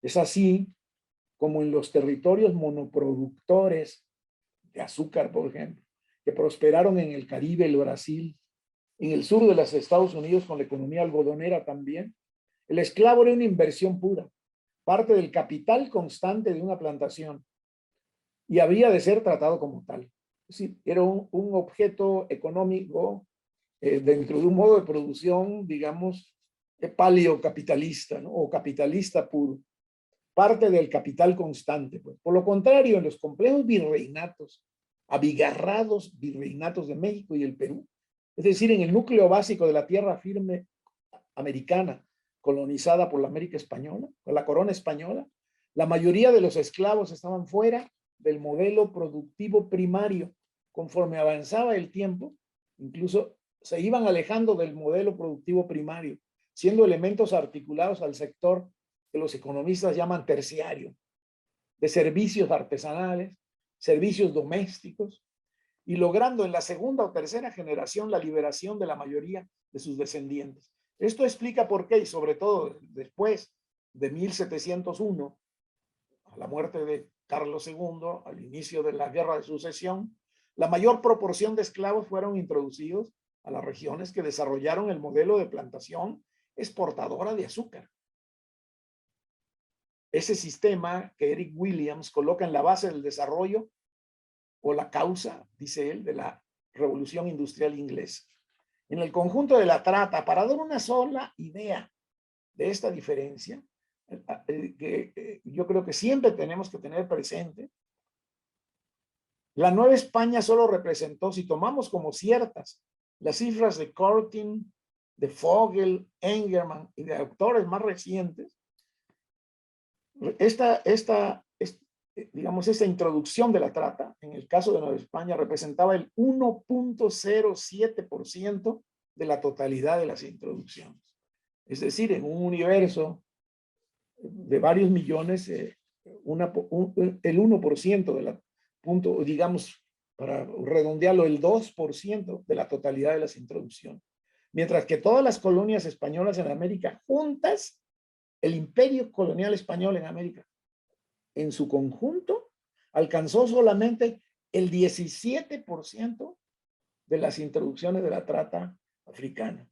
Es así como en los territorios monoproductores de azúcar, por ejemplo, que prosperaron en el Caribe, el Brasil, en el sur de los Estados Unidos con la economía algodonera también, el esclavo era una inversión pura, parte del capital constante de una plantación y había de ser tratado como tal. Es decir, era un objeto económico dentro de un modo de producción, digamos, paleocapitalista, ¿no? O capitalista puro, parte del capital constante. Pues. Por lo contrario, en los complejos virreinatos, abigarrados virreinatos de México y el Perú, es decir, en el núcleo básico de la tierra firme americana, colonizada por la América española, por la corona española, la mayoría de los esclavos estaban fuera del modelo productivo primario. Conforme avanzaba el tiempo, incluso se iban alejando del modelo productivo primario, siendo elementos articulados al sector que los economistas llaman terciario, de servicios artesanales, servicios domésticos, y logrando en la segunda o tercera generación la liberación de la mayoría de sus descendientes. Esto explica por qué, y sobre todo después de 1701, a la muerte de Carlos II, al inicio de la Guerra de Sucesión, la mayor proporción de esclavos fueron introducidos a las regiones que desarrollaron el modelo de plantación exportadora de azúcar. Ese sistema que Eric Williams coloca en la base del desarrollo o la causa, dice él, de la revolución industrial inglesa. En el conjunto de la trata, para dar una sola idea de esta diferencia, que yo creo que siempre tenemos que tener presente, la Nueva España solo representó, si tomamos como ciertas las cifras de Curtin, de Fogel, Engerman y de autores más recientes, digamos, esta introducción de la trata, en el caso de Nueva España, representaba el 1.07% de la totalidad de las introducciones. Es decir, en un universo de varios millones, el 1% de la punto, digamos, para redondearlo, el 2% de la totalidad de las introducciones. Mientras que todas las colonias españolas en América juntas, el imperio colonial español en América, en su conjunto, alcanzó solamente el 17% de las introducciones de la trata africana.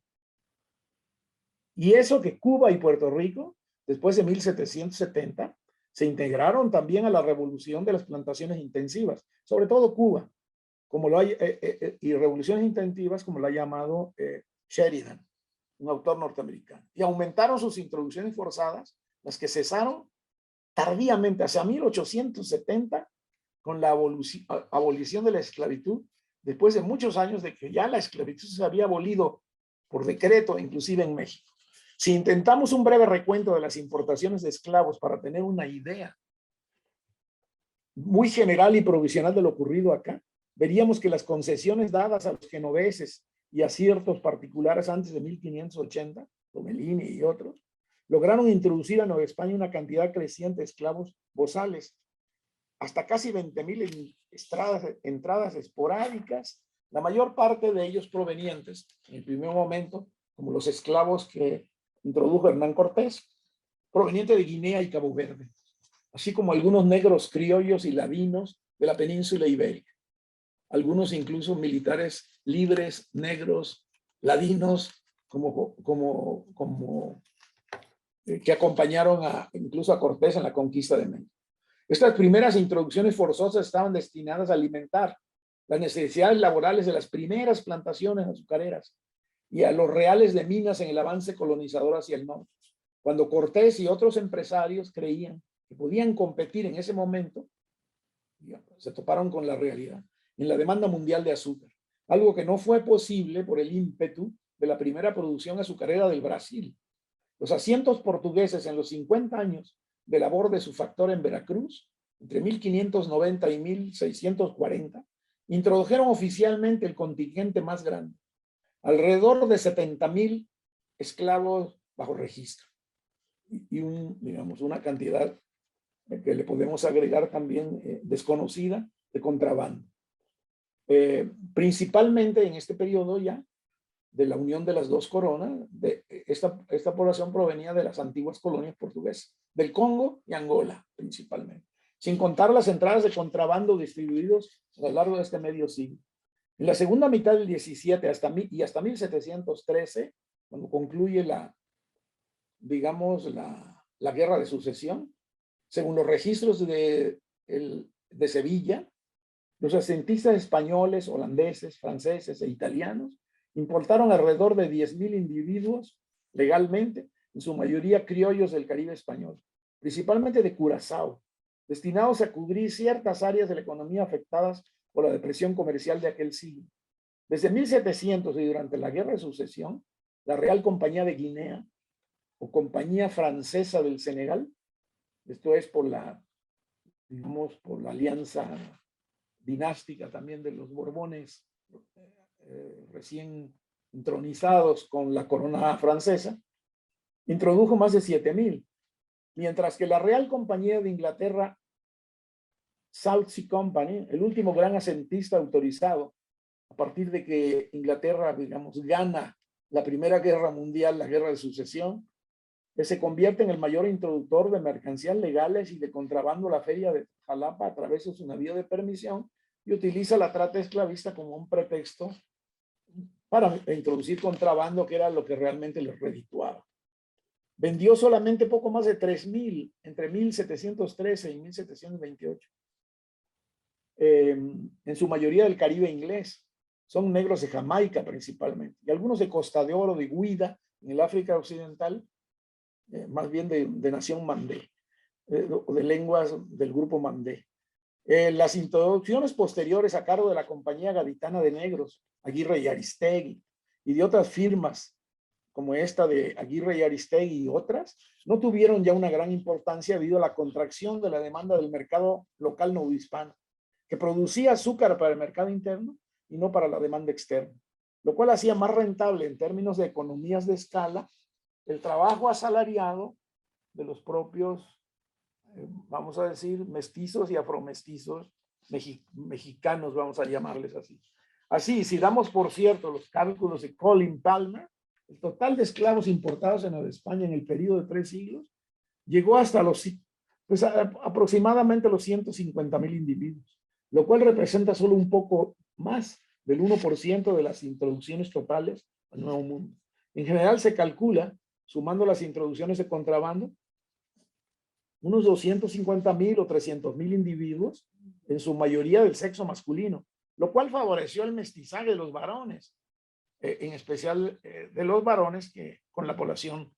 Y eso que Cuba y Puerto Rico, después de 1770, se integraron también a la revolución de las plantaciones intensivas, sobre todo Cuba, como lo hay, y revoluciones intensivas como lo ha llamado Sheridan, un autor norteamericano. Y aumentaron sus introducciones forzadas, las que cesaron tardíamente, hacia 1870, con la abolición de la esclavitud, después de muchos años de que ya la esclavitud se había abolido por decreto, inclusive en México. Si intentamos un breve recuento de las importaciones de esclavos para tener una idea muy general y provisional de lo ocurrido acá, veríamos que las concesiones dadas a los genoveses y a ciertos particulares antes de 1580, Lomelini y otros, lograron introducir a Nueva España una cantidad creciente de esclavos bozales, hasta casi 20,000 entradas esporádicas, la mayor parte de ellos provenientes, en el primer momento, como los esclavos que introdujo Hernán Cortés, proveniente de Guinea y Cabo Verde, así como algunos negros criollos y ladinos de la península ibérica, algunos incluso militares libres, negros, ladinos, que acompañaron incluso a Cortés en la conquista de México. Estas primeras introducciones forzosas estaban destinadas a alimentar las necesidades laborales de las primeras plantaciones azucareras y a los reales de minas en el avance colonizador hacia el norte. Cuando Cortés y otros empresarios creían que podían competir en ese momento, se toparon con la realidad en la demanda mundial de azúcar, algo que no fue posible por el ímpetu de la primera producción azucarera del Brasil. Los asientos portugueses en los 50 años de labor de su factor en Veracruz, entre 1590 y 1640, introdujeron oficialmente el contingente más grande, alrededor de 70,000 esclavos bajo registro. digamos, una cantidad que le podemos agregar también desconocida de contrabando. Principalmente en este periodo ya de la unión de las dos coronas, esta población provenía de las antiguas colonias portuguesas, del Congo y Angola principalmente, sin contar las entradas de contrabando distribuidos a lo largo de este medio siglo. En la segunda mitad del 17 hasta 1713, cuando concluye digamos, la Guerra de Sucesión, según los registros de Sevilla, los asentistas españoles, holandeses, franceses e italianos importaron alrededor de 10,000 individuos legalmente, en su mayoría criollos del Caribe español, principalmente de Curazao, destinados a cubrir ciertas áreas de la economía afectadas por la depresión comercial de aquel siglo. Desde 1700 y durante la Guerra de Sucesión, la Real Compañía de Guinea o Compañía Francesa del Senegal, esto es digamos, por la alianza dinástica también de los Borbones recién entronizados con la corona francesa, introdujo más de 7,000, mientras que la Real Compañía de Inglaterra, South Sea Company, el último gran asentista autorizado a partir de que Inglaterra, digamos, gana la Primera Guerra Mundial, la Guerra de Sucesión, que se convierte en el mayor introductor de mercancías legales y de contrabando a la feria de Jalapa a través de su navío de permisión, y utiliza la trata esclavista como un pretexto para introducir contrabando, que era lo que realmente les redituaba. Vendió solamente poco más de 3,000 entre 1713 y 1728. En su mayoría del Caribe inglés. Son negros de Jamaica principalmente, y algunos de Costa de Oro, de Guida, en el África Occidental, más bien de nación mandé, o de lenguas del grupo mandé. Las introducciones posteriores a cargo de la Compañía Gaditana de Negros, Aguirre y Aristegui, y de otras firmas como esta de Aguirre y Aristegui y otras, no tuvieron ya una gran importancia debido a la contracción de la demanda del mercado local novohispano, que producía azúcar para el mercado interno y no para la demanda externa, lo cual hacía más rentable en términos de economías de escala el trabajo asalariado de los propios, vamos a decir, mestizos y afromestizos mexicanos, vamos a llamarles así. Así, si damos por cierto los cálculos de Colin Palmer, el total de esclavos importados en Nueva España en el periodo de 3 siglos llegó hasta aproximadamente los 150,000 individuos, lo cual representa solo un poco más del 1% de las introducciones totales al Nuevo Mundo. En general se calcula, sumando las introducciones de contrabando, unos 250,000 o 300,000 individuos, en su mayoría del sexo masculino, lo cual favoreció el mestizaje de los varones, en especial de los varones con la población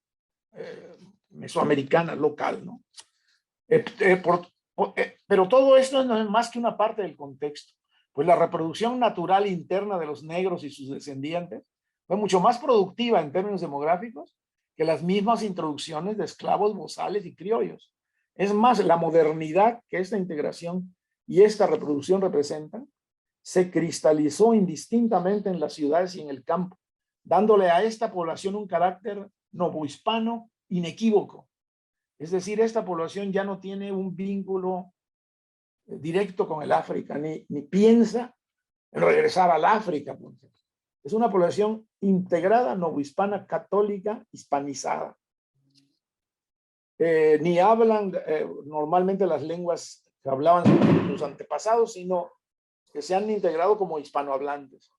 mesoamericana local, ¿no? Pero todo esto no es más que una parte del contexto, pues la reproducción natural interna de los negros y sus descendientes fue mucho más productiva en términos demográficos que las mismas introducciones de esclavos bozales y criollos. Es más, la modernidad que esta integración y esta reproducción representan se cristalizó indistintamente en las ciudades y en el campo, dándole a esta población un carácter novohispano inequívoco. Es decir, esta población ya no tiene un vínculo directo con el África, ni piensa en regresar al África. Es una población integrada, novohispana, católica, hispanizada. Ni hablan normalmente las lenguas que hablaban sus antepasados, sino que se han integrado como hispanohablantes.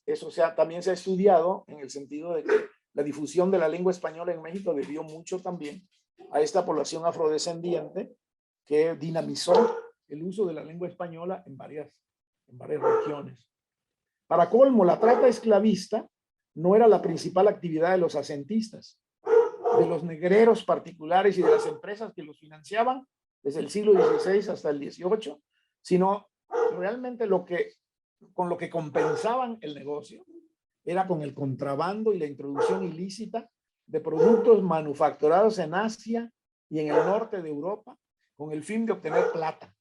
Eso también se ha estudiado en el sentido de que la difusión de la lengua española en México debió mucho también a esta población afrodescendiente que dinamizó el uso de la lengua española en varias regiones. Para colmo, la trata esclavista no era la principal actividad de los asentistas, de los negreros particulares y de las empresas que los financiaban desde el siglo XVI hasta el XVIII, sino realmente con lo que compensaban el negocio era con el contrabando y la introducción ilícita de productos manufacturados en Asia y en el norte de Europa con el fin de obtener plata,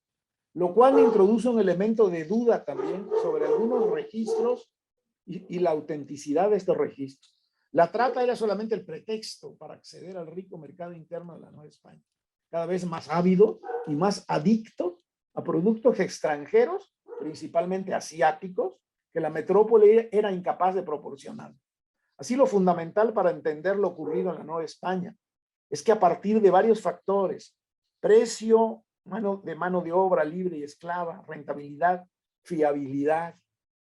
lo cual introduce un elemento de duda también sobre algunos registros y la autenticidad de estos registros. La trata era solamente el pretexto para acceder al rico mercado interno de la Nueva España, cada vez más ávido y más adicto a productos extranjeros, principalmente asiáticos, que la metrópoli era incapaz de proporcionar. Así, lo fundamental para entender lo ocurrido en la Nueva España es que a partir de varios factores, precio de mano de obra libre y esclava, rentabilidad, fiabilidad,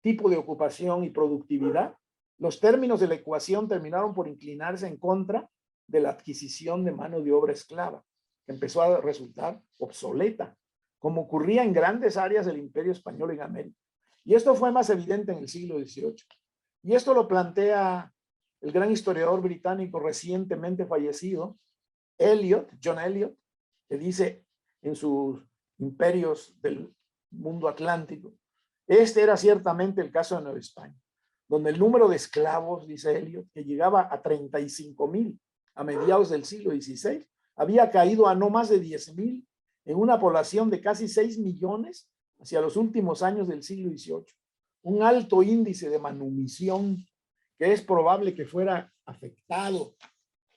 tipo de ocupación y productividad, los términos de la ecuación terminaron por inclinarse en contra de la adquisición de mano de obra esclava, que empezó a resultar obsoleta, como ocurría en grandes áreas del Imperio Español en América. Y esto fue más evidente en el siglo XVIII. Y esto lo plantea el gran historiador británico recientemente fallecido, John Eliot, que dice en sus Imperios del Mundo Atlántico: este era ciertamente el caso de Nueva España, donde el número de esclavos, dice Eliot, que llegaba a 35,000 a mediados del siglo XVI, había caído a no más de 10,000 en una población de casi 6 millones hacia los últimos años del siglo XVIII. Un alto índice de manumisión que es probable que fuera afectado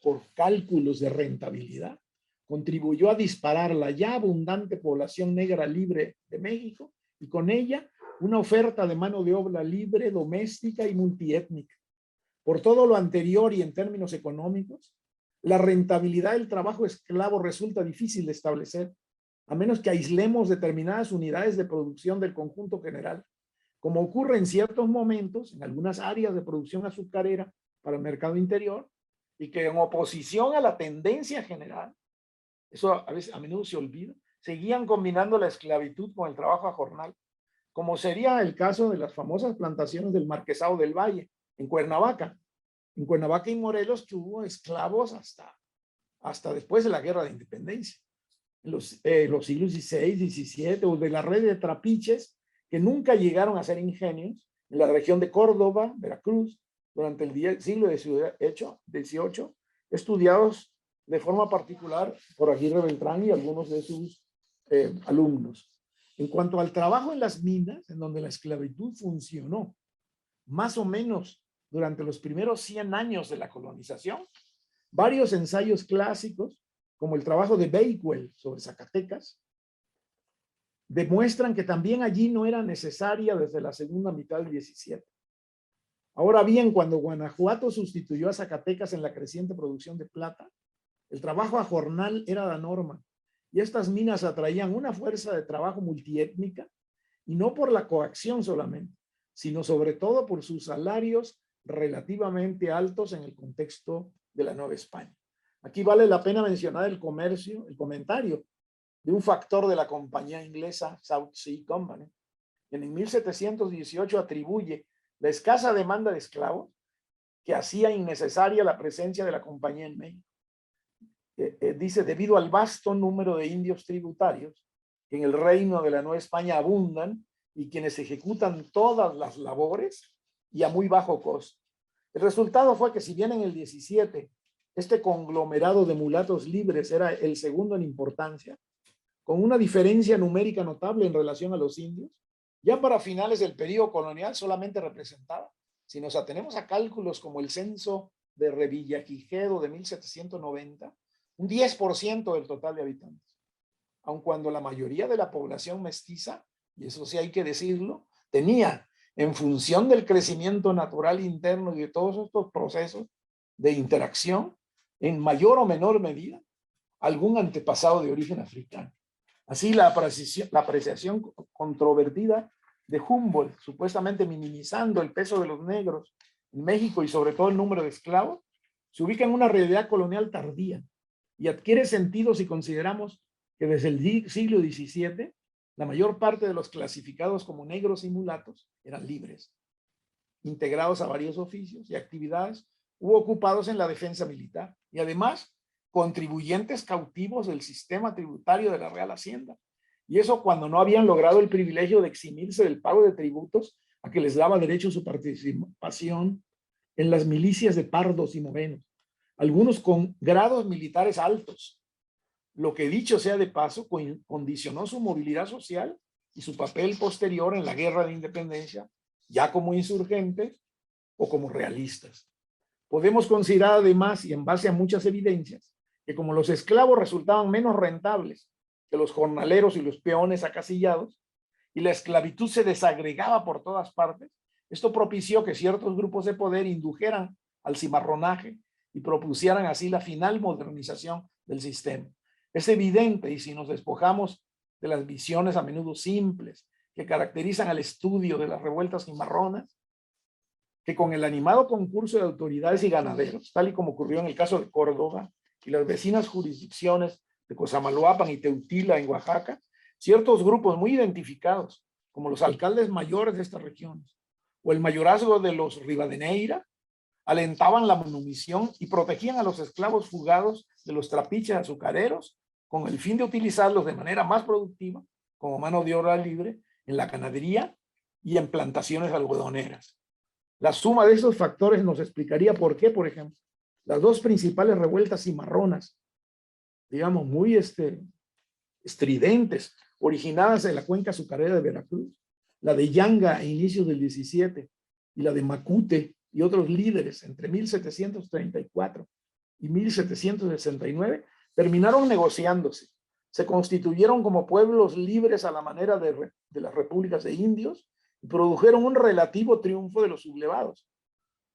por cálculos de rentabilidad, contribuyó a disparar la ya abundante población negra libre de México y con ella una oferta de mano de obra libre, doméstica y multiétnica. Por todo lo anterior y en términos económicos, la rentabilidad del trabajo esclavo resulta difícil de establecer, a menos que aislemos determinadas unidades de producción del conjunto general, como ocurre en ciertos momentos en algunas áreas de producción azucarera para el mercado interior, y que en oposición a la tendencia general, eso a menudo se olvida, seguían combinando la esclavitud con el trabajo a jornal, como sería el caso de las famosas plantaciones del Marquesado del Valle, en Cuernavaca. En Cuernavaca y Morelos, que hubo esclavos hasta después de la Guerra de Independencia, en los siglos XVI, XVII, o de la red de trapiches que nunca llegaron a ser ingenios en la región de Córdoba, Veracruz, durante el siglo XVIII, estudiados de forma particular por Aguirre Beltrán y algunos de sus alumnos. En cuanto al trabajo en las minas, en donde la esclavitud funcionó más o menos durante los primeros 100 años de la colonización, varios ensayos clásicos, como el trabajo de Bakewell sobre Zacatecas, demuestran que también allí no era necesaria desde la segunda mitad del XVII. Ahora bien, cuando Guanajuato sustituyó a Zacatecas en la creciente producción de plata, el trabajo a jornal era la norma, y estas minas atraían una fuerza de trabajo multiétnica, y no por la coacción solamente, sino sobre todo por sus salarios relativamente altos en el contexto de la Nueva España. Aquí vale la pena mencionar el comentario de un factor de la compañía inglesa South Sea Company, quien en 1718 atribuye la escasa demanda de esclavos que hacía innecesaria la presencia de la compañía en México. Dice: debido al vasto número de indios tributarios que en el reino de la Nueva España abundan y quienes ejecutan todas las labores y a muy bajo costo. El resultado fue que, si bien en el 17 este conglomerado de mulatos libres era el segundo en importancia, con una diferencia numérica notable en relación a los indios, ya para finales del periodo colonial solamente representaba, si nos atenemos a cálculos como el censo de Revillagigedo de 1790, un 10% del total de habitantes, aun cuando la mayoría de la población mestiza, y eso sí hay que decirlo, tenía, en función del crecimiento natural interno y de todos estos procesos de interacción, en mayor o menor medida, algún antepasado de origen africano. Así, la apreciación controvertida de Humboldt, supuestamente minimizando el peso de los negros en México y sobre todo el número de esclavos, se ubica en una realidad colonial tardía y adquiere sentido si consideramos que desde el siglo XVII la mayor parte de los clasificados como negros y mulatos eran libres, integrados a varios oficios y actividades u ocupados en la defensa militar, y además contribuyentes cautivos del sistema tributario de la Real Hacienda. Y eso cuando no habían logrado el privilegio de eximirse del pago de tributos a que les daba derecho su participación en las milicias de pardos y morenos, algunos con grados militares altos, lo que, dicho sea de paso, condicionó su movilidad social y su papel posterior en la Guerra de Independencia, ya como insurgentes o como realistas. Podemos considerar además, y en base a muchas evidencias, que como los esclavos resultaban menos rentables que los jornaleros y los peones acasillados, y la esclavitud se desagregaba por todas partes, esto propició que ciertos grupos de poder indujeran al cimarronaje y propusieran así la final modernización del sistema. Es evidente, y si nos despojamos de las visiones a menudo simples que caracterizan al estudio de las revueltas cimarronas, que con el animado concurso de autoridades y ganaderos, tal y como ocurrió en el caso de Córdoba y las vecinas jurisdicciones de Cosamaloapan y Teutila en Oaxaca, ciertos grupos muy identificados, como los alcaldes mayores de estas regiones, o el mayorazgo de los Rivadeneira, alentaban la manumisión y protegían a los esclavos fugados de los trapiches azucareros con el fin de utilizarlos de manera más productiva como mano de obra libre en la ganadería y en plantaciones algodoneras. La suma de estos factores nos explicaría por qué, por ejemplo, las dos principales revueltas cimarronas, digamos, muy estridentes, originadas en la cuenca azucarera de Veracruz, la de Yanga a inicios del 17 y la de Macute y otros líderes entre 1734 y 1769, terminaron negociándose. Se constituyeron como pueblos libres a la manera de las repúblicas de indios y produjeron un relativo triunfo de los sublevados.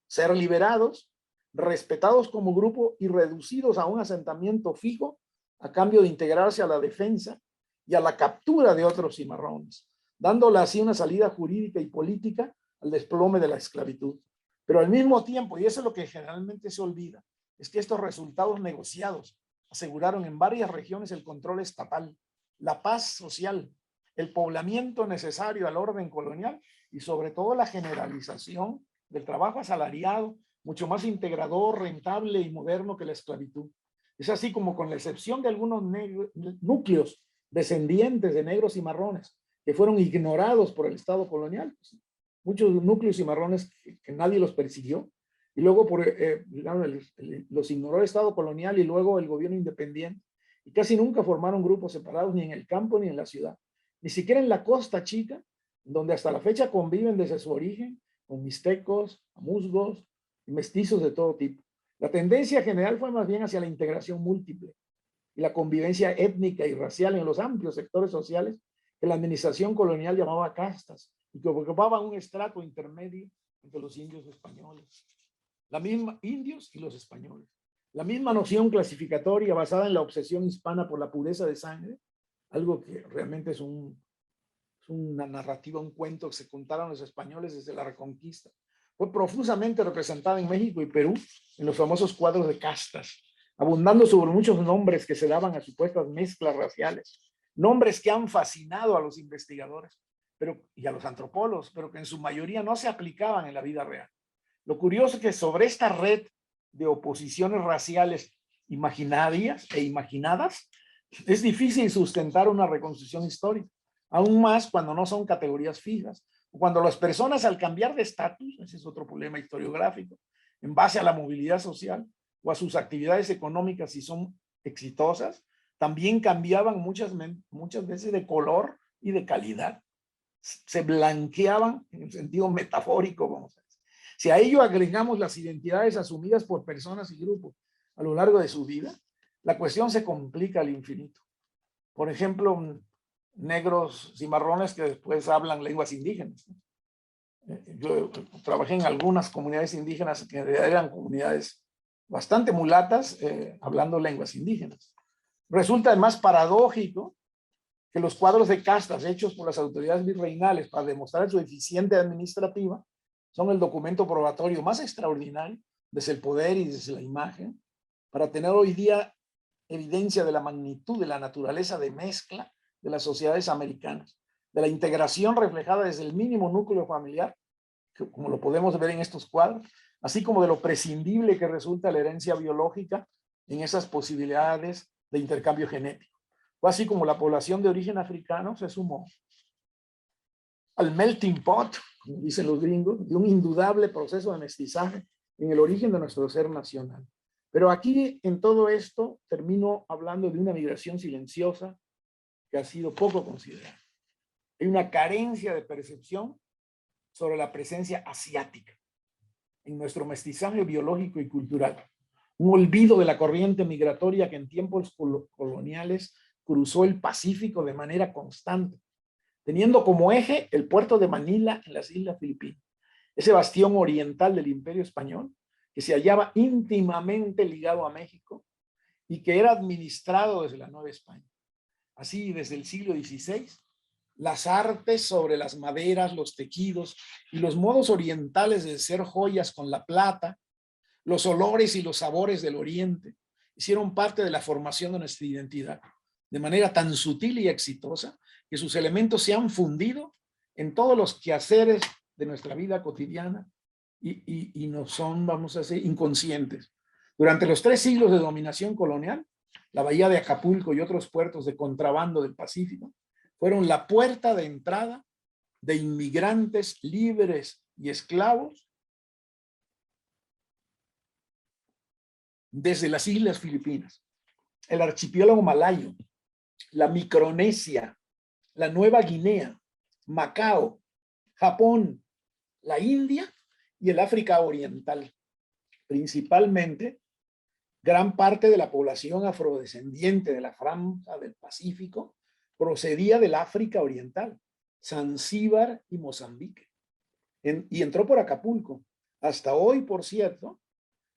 Ser liberados, respetados como grupo y reducidos a un asentamiento fijo a cambio de integrarse a la defensa y a la captura de otros cimarrones, dándole así una salida jurídica y política al desplome de la esclavitud. Pero al mismo tiempo, y eso es lo que generalmente se olvida, es que estos resultados negociados aseguraron en varias regiones el control estatal, la paz social, el poblamiento necesario al orden colonial y sobre todo la generalización del trabajo asalariado, mucho más integrador, rentable y moderno que la esclavitud. Es así como, con la excepción de algunos núcleos descendientes de negros y marrones que fueron ignorados por el Estado colonial, pues, muchos núcleos cimarrones que nadie los persiguió, y luego los ignoró el Estado colonial y luego el gobierno independiente, y casi nunca formaron grupos separados ni en el campo ni en la ciudad, ni siquiera en la Costa Chica, donde hasta la fecha conviven desde su origen con mixtecos, amuzgos y mestizos de todo tipo. La tendencia general fue más bien hacia la integración múltiple y la convivencia étnica y racial en los amplios sectores sociales que la administración colonial llamaba castas y que ocupaban un estrato intermedio entre los indios españoles. La misma, indios y los españoles. La misma noción clasificatoria basada en la obsesión hispana por la pureza de sangre, algo que realmente es una narrativa, un cuento que se contaron los españoles desde la Reconquista, fue profusamente representada en México y Perú en los famosos cuadros de castas, abundando sobre muchos nombres que se daban a supuestas mezclas raciales, nombres que han fascinado a los investigadores y a los antropólogos, pero que en su mayoría no se aplicaban en la vida real. Lo curioso es que sobre esta red de oposiciones raciales imaginarias e imaginadas, es difícil sustentar una reconstrucción histórica, aún más cuando no son categorías fijas, o cuando las personas, al cambiar de estatus, ese es otro problema historiográfico, en base a la movilidad social o a sus actividades económicas, si son exitosas, también cambiaban muchas veces de color y de calidad. Se blanqueaban en el sentido metafórico, vamos a decir. Si a ello agregamos las identidades asumidas por personas y grupos a lo largo de su vida, la cuestión se complica al infinito. Por ejemplo, negros cimarrones que después hablan lenguas indígenas. Yo trabajé en algunas comunidades indígenas que eran comunidades bastante mulatas, hablando lenguas indígenas. Resulta además paradójico que los cuadros de castas hechos por las autoridades virreinales para demostrar su eficiencia administrativa son el documento probatorio más extraordinario desde el poder y desde la imagen para tener hoy día evidencia de la magnitud de la naturaleza de mezcla de las sociedades americanas, de la integración reflejada desde el mínimo núcleo familiar, como lo podemos ver en estos cuadros, así como de lo prescindible que resulta la herencia biológica en esas posibilidades de intercambio genético. Fue así como la población de origen africano se sumó al melting pot, como dicen los gringos, de un indudable proceso de mestizaje en el origen de nuestro ser nacional. Pero aquí, en todo esto, termino hablando de una migración silenciosa que ha sido poco considerada. Hay una carencia de percepción sobre la presencia asiática. en nuestro mestizaje biológico y cultural, un olvido de la corriente migratoria que en tiempos coloniales cruzó el Pacífico de manera constante, teniendo como eje el puerto de Manila en las Islas Filipinas, ese bastión oriental del Imperio Español que se hallaba íntimamente ligado a México y que era administrado desde la Nueva España. Así, desde el siglo XVI, las artes sobre las maderas, los tejidos y los modos orientales de hacer joyas con la plata, los olores y los sabores del Oriente, hicieron parte de la formación de nuestra identidad, de manera tan sutil y exitosa que sus elementos se han fundido en todos los quehaceres de nuestra vida cotidiana y no son, vamos a decir, inconscientes. Durante los 3 siglos de dominación colonial, la bahía de Acapulco y otros puertos de contrabando del Pacífico fueron la puerta de entrada de inmigrantes libres y esclavos desde las Islas Filipinas, el archipiélago malayo, la Micronesia, la Nueva Guinea, Macao, Japón, la India y el África Oriental. Principalmente, gran parte de la población afrodescendiente de la franja del Pacífico procedía del África Oriental, Zanzíbar y Mozambique, y entró por Acapulco. Hasta hoy, por cierto,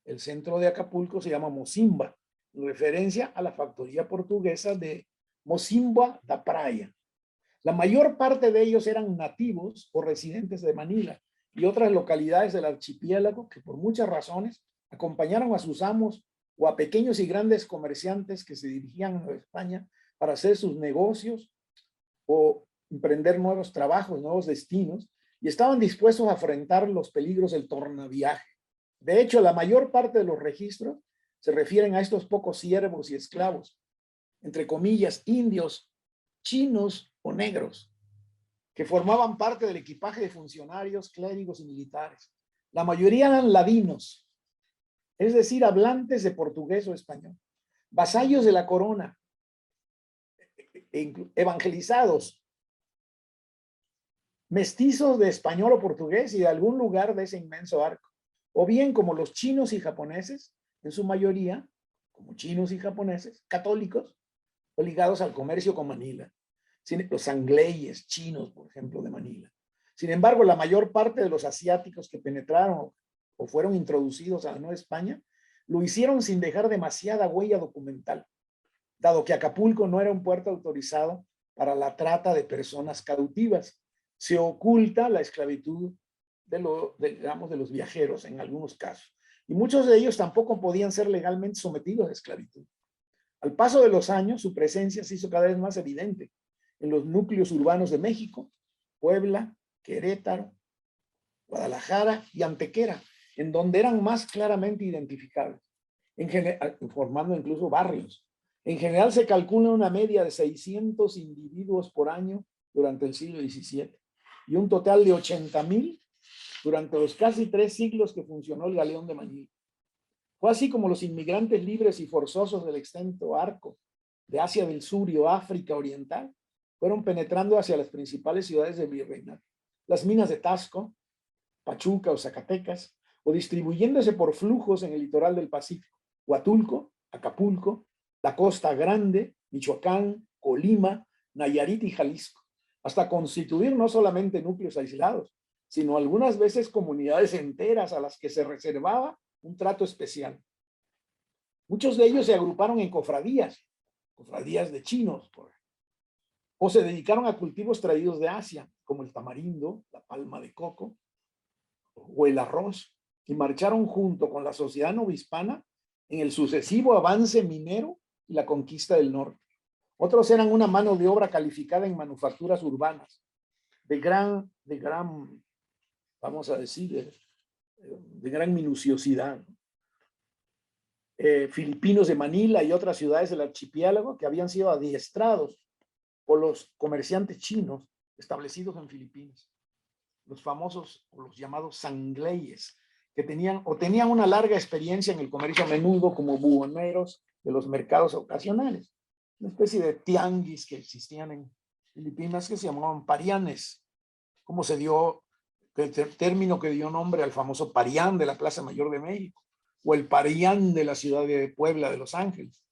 el centro de Acapulco se llama Mocimba, en referencia a la factoría portuguesa de Mocimboa da Praia. La mayor parte de ellos eran nativos o residentes de Manila y otras localidades del archipiélago que por muchas razones acompañaron a sus amos o a pequeños y grandes comerciantes que se dirigían a Nueva España para hacer sus negocios o emprender nuevos trabajos, nuevos destinos, y estaban dispuestos a afrontar los peligros del tornaviaje. De hecho, la mayor parte de los registros se refieren a estos pocos siervos y esclavos, entre comillas, indios, chinos o negros, que formaban parte del equipaje de funcionarios, clérigos y militares. La mayoría eran ladinos, es decir, hablantes de portugués o español, vasallos de la corona, evangelizados, mestizos de español o portugués y de algún lugar de ese inmenso arco, o bien como los chinos y japoneses, en su mayoría, como chinos y japoneses, católicos o ligados al comercio con Manila, los sangleyes chinos, por ejemplo, de Manila. Sin embargo, la mayor parte de los asiáticos que penetraron o fueron introducidos a la Nueva España lo hicieron sin dejar demasiada huella documental, dado que Acapulco no era un puerto autorizado para la trata de personas cautivas. Se oculta la esclavitud digamos, de los viajeros en algunos casos. Y muchos de ellos tampoco podían ser legalmente sometidos a esclavitud. Al paso de los años, su presencia se hizo cada vez más evidente en los núcleos urbanos de México, Puebla, Querétaro, Guadalajara y Antequera, en donde eran más claramente identificables, formando incluso barrios. En general se calcula una media de 600 individuos por año durante el siglo XVII y un total de 80,000 durante los casi 3 siglos que funcionó el galeón de Manila. Fue así como los inmigrantes libres y forzosos del extenso arco de Asia del Sur y África Oriental fueron penetrando hacia las principales ciudades del virreinato, las minas de Tasco, Pachuca o Zacatecas, o distribuyéndose por flujos en el litoral del Pacífico, Huatulco, Acapulco, la Costa Grande, Michoacán, Colima, Nayarit y Jalisco, hasta constituir no solamente núcleos aislados, sino algunas veces comunidades enteras a las que se reservaba un trato especial. Muchos de ellos se agruparon en cofradías de chinos, o se dedicaron a cultivos traídos de Asia, como el tamarindo, la palma de coco o el arroz, y marcharon junto con la sociedad novohispana en el sucesivo avance minero y la conquista del norte. Otros eran una mano de obra calificada en manufacturas urbanas, de gran, vamos a decir, de gran minuciosidad. Filipinos de Manila y otras ciudades del archipiélago que habían sido adiestrados por los comerciantes chinos establecidos en Filipinas. Los famosos, o los llamados sangleyes, que tenían una larga experiencia en el comercio a menudo como buhoneros de los mercados ocasionales. Una especie de tianguis que existían en Filipinas que se llamaban parianes, como se dio el término que dio nombre al famoso Parián de la Plaza Mayor de México, o el Parián de la ciudad de Puebla, de Los Ángeles.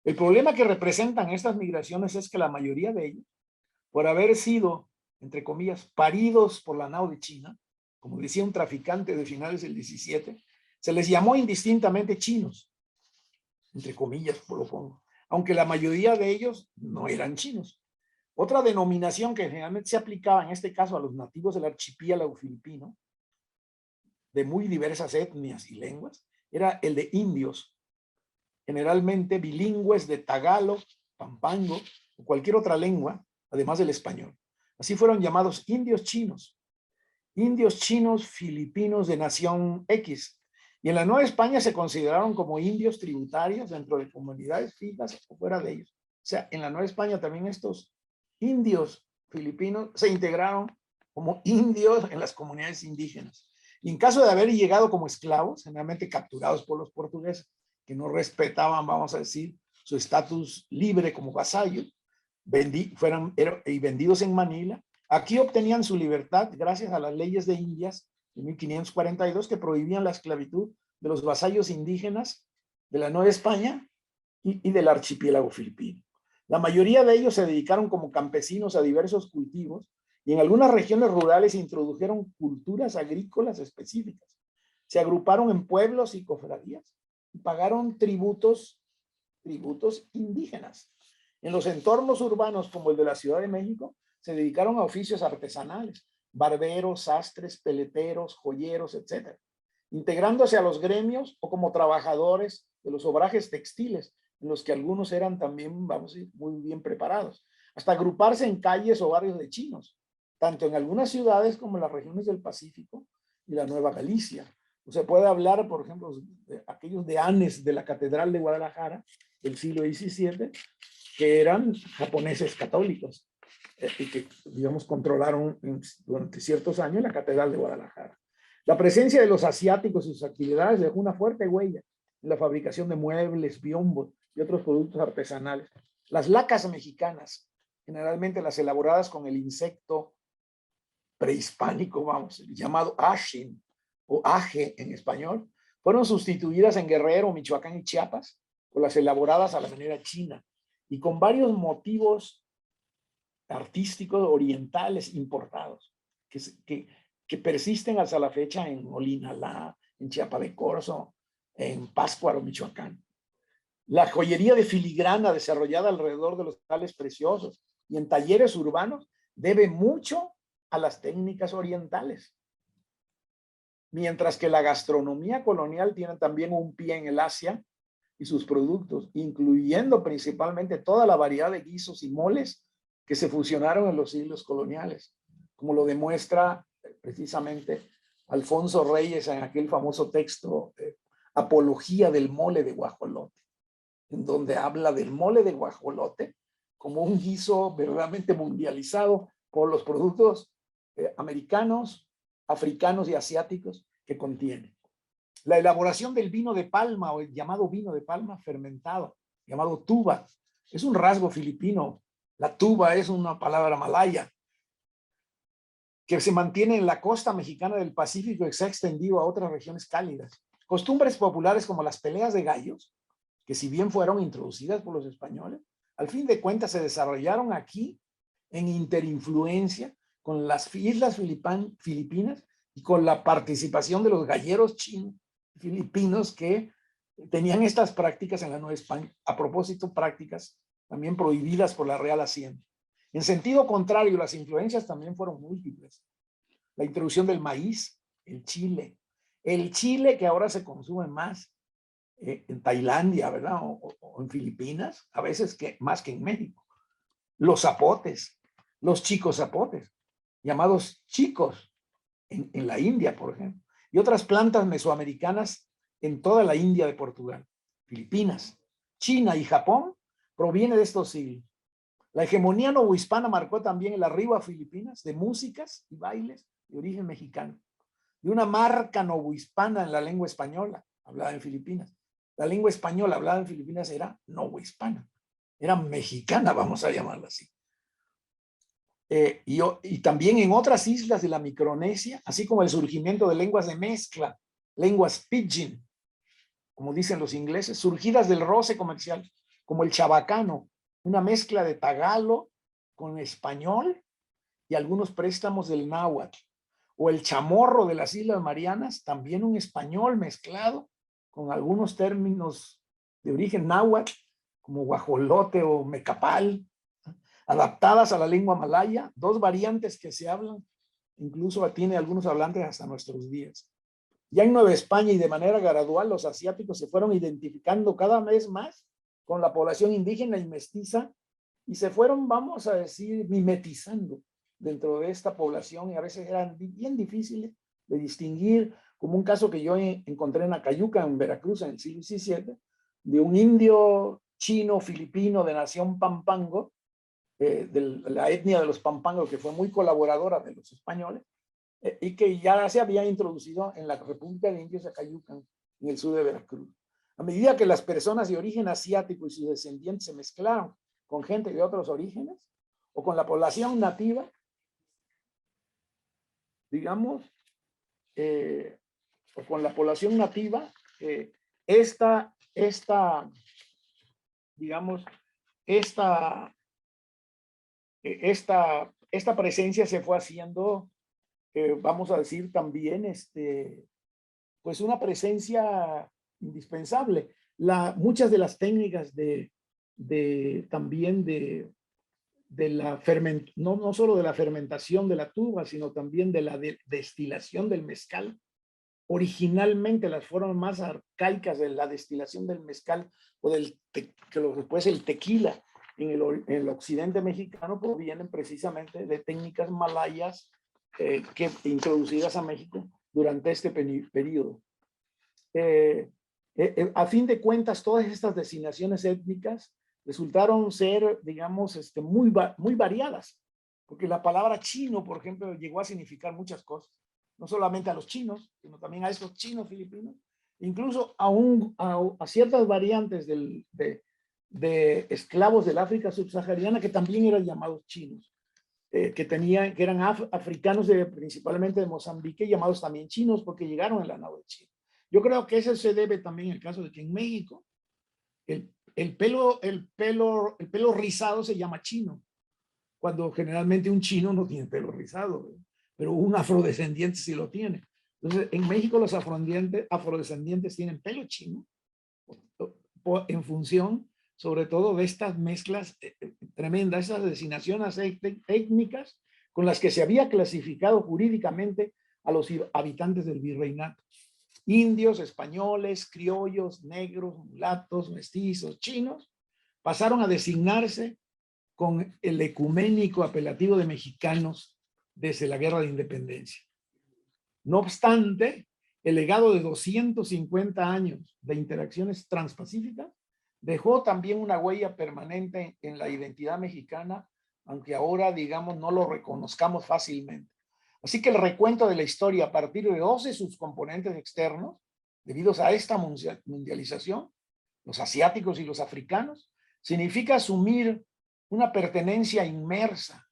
El problema que representan estas migraciones es que la mayoría de ellos, por haber sido, entre comillas, paridos por la nao de China, como decía un traficante de finales del 17, se les llamó indistintamente chinos, entre comillas, por lo pongo, aunque la mayoría de ellos no eran chinos. Otra denominación que generalmente se aplicaba en este caso a los nativos del archipiélago filipino, de muy diversas etnias y lenguas, era el de indios, generalmente bilingües de tagalo, pampango o cualquier otra lengua, además del español. Así fueron llamados indios chinos filipinos de nación X. Y en la Nueva España se consideraron como indios tributarios dentro de comunidades fijas o fuera de ellos. O sea, en la Nueva España también estos indios filipinos se integraron como indios en las comunidades indígenas. Y en caso de haber llegado como esclavos, generalmente capturados por los portugueses, que no respetaban, vamos a decir, su estatus libre como vasallos, fueron vendidos en Manila. Aquí obtenían su libertad gracias a las leyes de Indias de 1542 que prohibían la esclavitud de los vasallos indígenas de la Nueva España y del archipiélago filipino. La mayoría de ellos se dedicaron como campesinos a diversos cultivos y en algunas regiones rurales introdujeron culturas agrícolas específicas. Se agruparon en pueblos y cofradías y pagaron tributos indígenas. En los entornos urbanos como el de la Ciudad de México, se dedicaron a oficios artesanales, barberos, sastres, peleteros, joyeros, etc., integrándose a los gremios o como trabajadores de los obrajes textiles, en los que algunos eran también, vamos a decir, muy bien preparados, hasta agruparse en calles o barrios de chinos, tanto en algunas ciudades como en las regiones del Pacífico y la Nueva Galicia. O se puede hablar, por ejemplo, de aquellos deanes de la Catedral de Guadalajara del siglo XVII, que eran japoneses católicos y que, digamos, controlaron durante ciertos años la Catedral de Guadalajara. La presencia de los asiáticos y sus actividades dejó una fuerte huella en la fabricación de muebles, biombos y otros productos artesanales. Las lacas mexicanas, generalmente las elaboradas con el insecto prehispánico, vamos, llamado ashin o aje en español, fueron sustituidas en Guerrero, Michoacán y Chiapas por las elaboradas a la manera china y con varios motivos artísticos orientales importados que persisten hasta la fecha en Olinalá, en Chiapa de Corzo, en Pátzcuaro, Michoacán. La joyería de filigrana desarrollada alrededor de los metales preciosos y en talleres urbanos debe mucho a las técnicas orientales. Mientras que la gastronomía colonial tiene también un pie en el Asia y sus productos, incluyendo principalmente toda la variedad de guisos y moles que se fusionaron en los siglos coloniales, como lo demuestra precisamente Alfonso Reyes en aquel famoso texto Apología del mole de guajolote, en donde habla del mole de guajolote como un guiso verdaderamente mundializado por los productos americanos, africanos y asiáticos que contiene. La elaboración del vino de palma o el llamado vino de palma fermentado, llamado tuba, es un rasgo filipino. La tuba es una palabra malaya que se mantiene en la costa mexicana del Pacífico y se ha extendido a otras regiones cálidas. Costumbres populares como las peleas de gallos, que si bien fueron introducidas por los españoles, al fin de cuentas se desarrollaron aquí en interinfluencia con las islas filipinas y con la participación de los galleros chinos filipinos que tenían estas prácticas en la Nueva España, a propósito prácticas también prohibidas por la Real Hacienda. En sentido contrario, las influencias también fueron múltiples. La introducción del maíz, el chile que ahora se consume más en Tailandia, ¿verdad? O en Filipinas, a veces más que en México. Los zapotes, los chicos zapotes, llamados chicos en la India, por ejemplo, y otras plantas mesoamericanas en toda la India de Portugal, Filipinas, China y Japón proviene de estos siglos. La hegemonía novohispana marcó también el arribo a Filipinas de músicas y bailes de origen mexicano, de una marca novohispana en la lengua española hablada en Filipinas. La lengua española hablada en Filipinas era novohispana, era mexicana, vamos a llamarla así. y también en otras islas de la Micronesia, así como el surgimiento de lenguas de mezcla, lenguas pidgin, como dicen los ingleses, surgidas del roce comercial, como el chabacano, una mezcla de tagalo con español y algunos préstamos del náhuatl, o el chamorro de las Islas Marianas, también un español mezclado con algunos términos de origen náhuatl, como guajolote o mecapal, adaptadas a la lengua malaya, dos variantes que se hablan, incluso tiene algunos hablantes hasta nuestros días. Ya en Nueva España y de manera gradual los asiáticos se fueron identificando cada vez más con la población indígena y mestiza y se fueron, vamos a decir, mimetizando dentro de esta población y a veces eran bien difíciles de distinguir, como un caso que yo encontré en Acayuca, en Veracruz, en el siglo XVII, de un indio chino filipino de nación Pampango, de la etnia de los Pampangos, que fue muy colaboradora de los españoles, y que ya se había introducido en la República de Indios de Acayucan, en el sur de Veracruz. A medida que las personas de origen asiático y sus descendientes se mezclaron con gente de otros orígenes, o con la población nativa, digamos, o con la población nativa, digamos, esta presencia se fue haciendo, vamos a decir también, pues una presencia indispensable. Muchas de las técnicas también de la fermentación, no solo de la fermentación de la tuba, sino también de la destilación del mezcal, originalmente las formas más arcaicas de la destilación del mezcal o que después el tequila en el occidente mexicano provienen precisamente de técnicas malayas que introducidas a México durante este periodo. A fin de cuentas, todas estas designaciones étnicas resultaron ser, digamos, muy variadas, porque la palabra chino, por ejemplo, llegó a significar muchas cosas, no solamente a los chinos, sino también a estos chinos filipinos, incluso a ciertas variantes de esclavos del África subsahariana que también eran llamados chinos, que eran africanos principalmente de Mozambique, llamados también chinos porque llegaron en la nao de China. Yo creo que eso se debe también al caso de que en México el pelo rizado se llama chino, cuando generalmente un chino no tiene pelo rizado, pero un afrodescendiente sí lo tiene. Entonces, en México los afrodescendientes tienen pelo chino en función, sobre todo, de estas mezclas tremendas, esas designaciones étnicas con las que se había clasificado jurídicamente a los habitantes del virreinato. Indios, españoles, criollos, negros, mulatos, mestizos, chinos, pasaron a designarse con el ecuménico apelativo de mexicanos desde la Guerra de Independencia. No obstante, el legado de 250 años de interacciones transpacíficas dejó también una huella permanente en la identidad mexicana, aunque ahora, digamos, no lo reconozcamos fácilmente. Así que el recuento de la historia a partir de 12 sus componentes externos, debidos a esta mundialización, los asiáticos y los africanos, significa asumir una pertenencia inmersa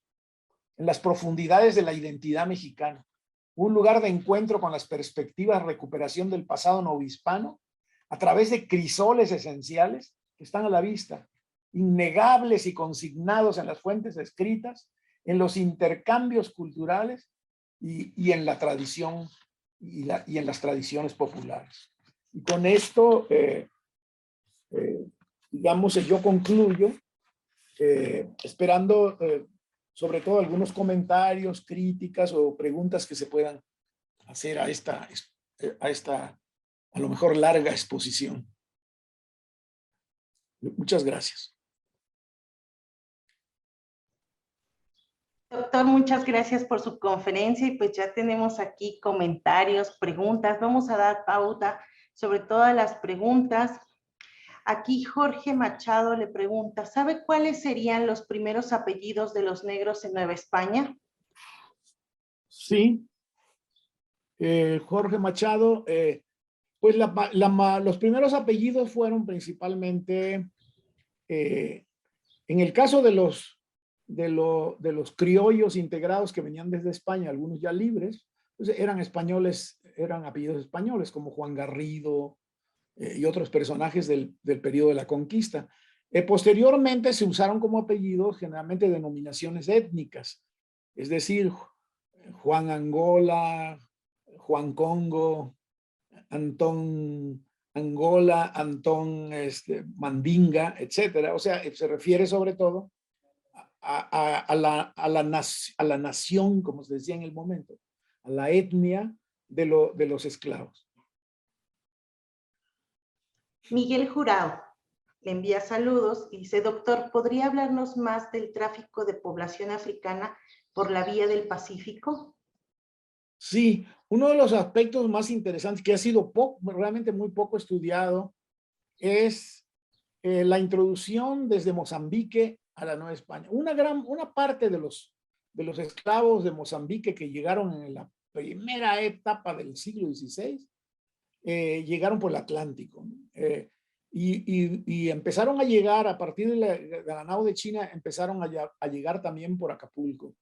en las profundidades de la identidad mexicana, un lugar de encuentro con las perspectivas de recuperación del pasado novohispano a través de crisoles esenciales que están a la vista, innegables y consignados en las fuentes escritas, en los intercambios culturales y en la tradición y en las tradiciones populares. Y con esto, digamos, yo concluyo, esperando sobre todo algunos comentarios, críticas o preguntas que se puedan hacer a esta a lo mejor larga exposición. Muchas gracias. Doctor, muchas gracias por su conferencia y pues ya tenemos aquí comentarios, preguntas. Vamos a dar pauta sobre todas las preguntas. Aquí Jorge Machado le pregunta, ¿sabe cuáles serían los primeros apellidos de los negros en Nueva España? Sí. Jorge Machado, pues los primeros apellidos fueron principalmente, en el caso de los de los criollos integrados que venían desde España, algunos ya libres, pues eran españoles, eran apellidos españoles, como Juan Garrido y otros personajes del periodo de la conquista. Posteriormente se usaron como apellidos generalmente denominaciones étnicas, es decir, Juan Angola, Juan Congo, Antón Angola, Antón Mandinga, etcétera. O sea, se refiere sobre todo a la nación, como se decía en el momento, a la etnia de los esclavos. Miguel Jurado le envía saludos y dice, doctor, ¿podría hablarnos más del tráfico de población africana por la vía del Pacífico? Sí, uno de los aspectos más interesantes que ha sido realmente muy poco estudiado es la introducción desde Mozambique a la Nueva España. Una parte de los esclavos de Mozambique que llegaron en la primera etapa del siglo XVI llegaron por el Atlántico. Y empezaron a llegar a partir de la nao de China, empezaron a llegar también por Acapulco.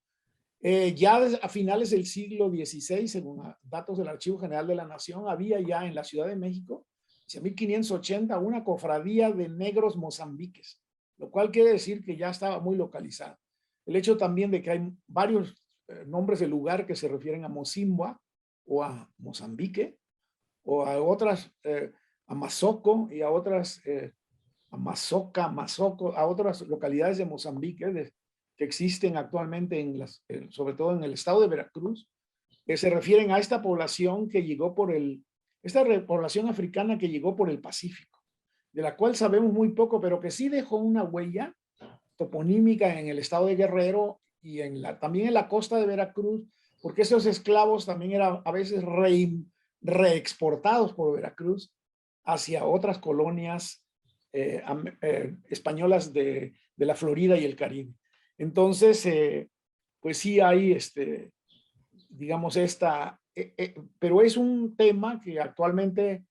Ya a finales del siglo XVI, según datos del Archivo General de la Nación, había ya en la Ciudad de México, hacia 1580, una cofradía de negros mozambiques, lo cual quiere decir que ya estaba muy localizado. El hecho también de que hay varios nombres de lugar que se refieren a Mocimboa o a Mozambique, o a otras, a Mazoco y a otras, a Mazoca, Mazoco, a otras localidades de Mozambique que existen actualmente sobre todo en el estado de Veracruz, que se refieren a esta población que llegó esta población africana que llegó por el Pacífico, de la cual sabemos muy poco, pero que sí dejó una huella toponímica en el estado de Guerrero y también en la costa de Veracruz, porque esos esclavos también eran a veces reexportados por Veracruz hacia otras colonias españolas de la Florida y el Caribe. Entonces, pues sí hay, digamos, pero es un tema que actualmente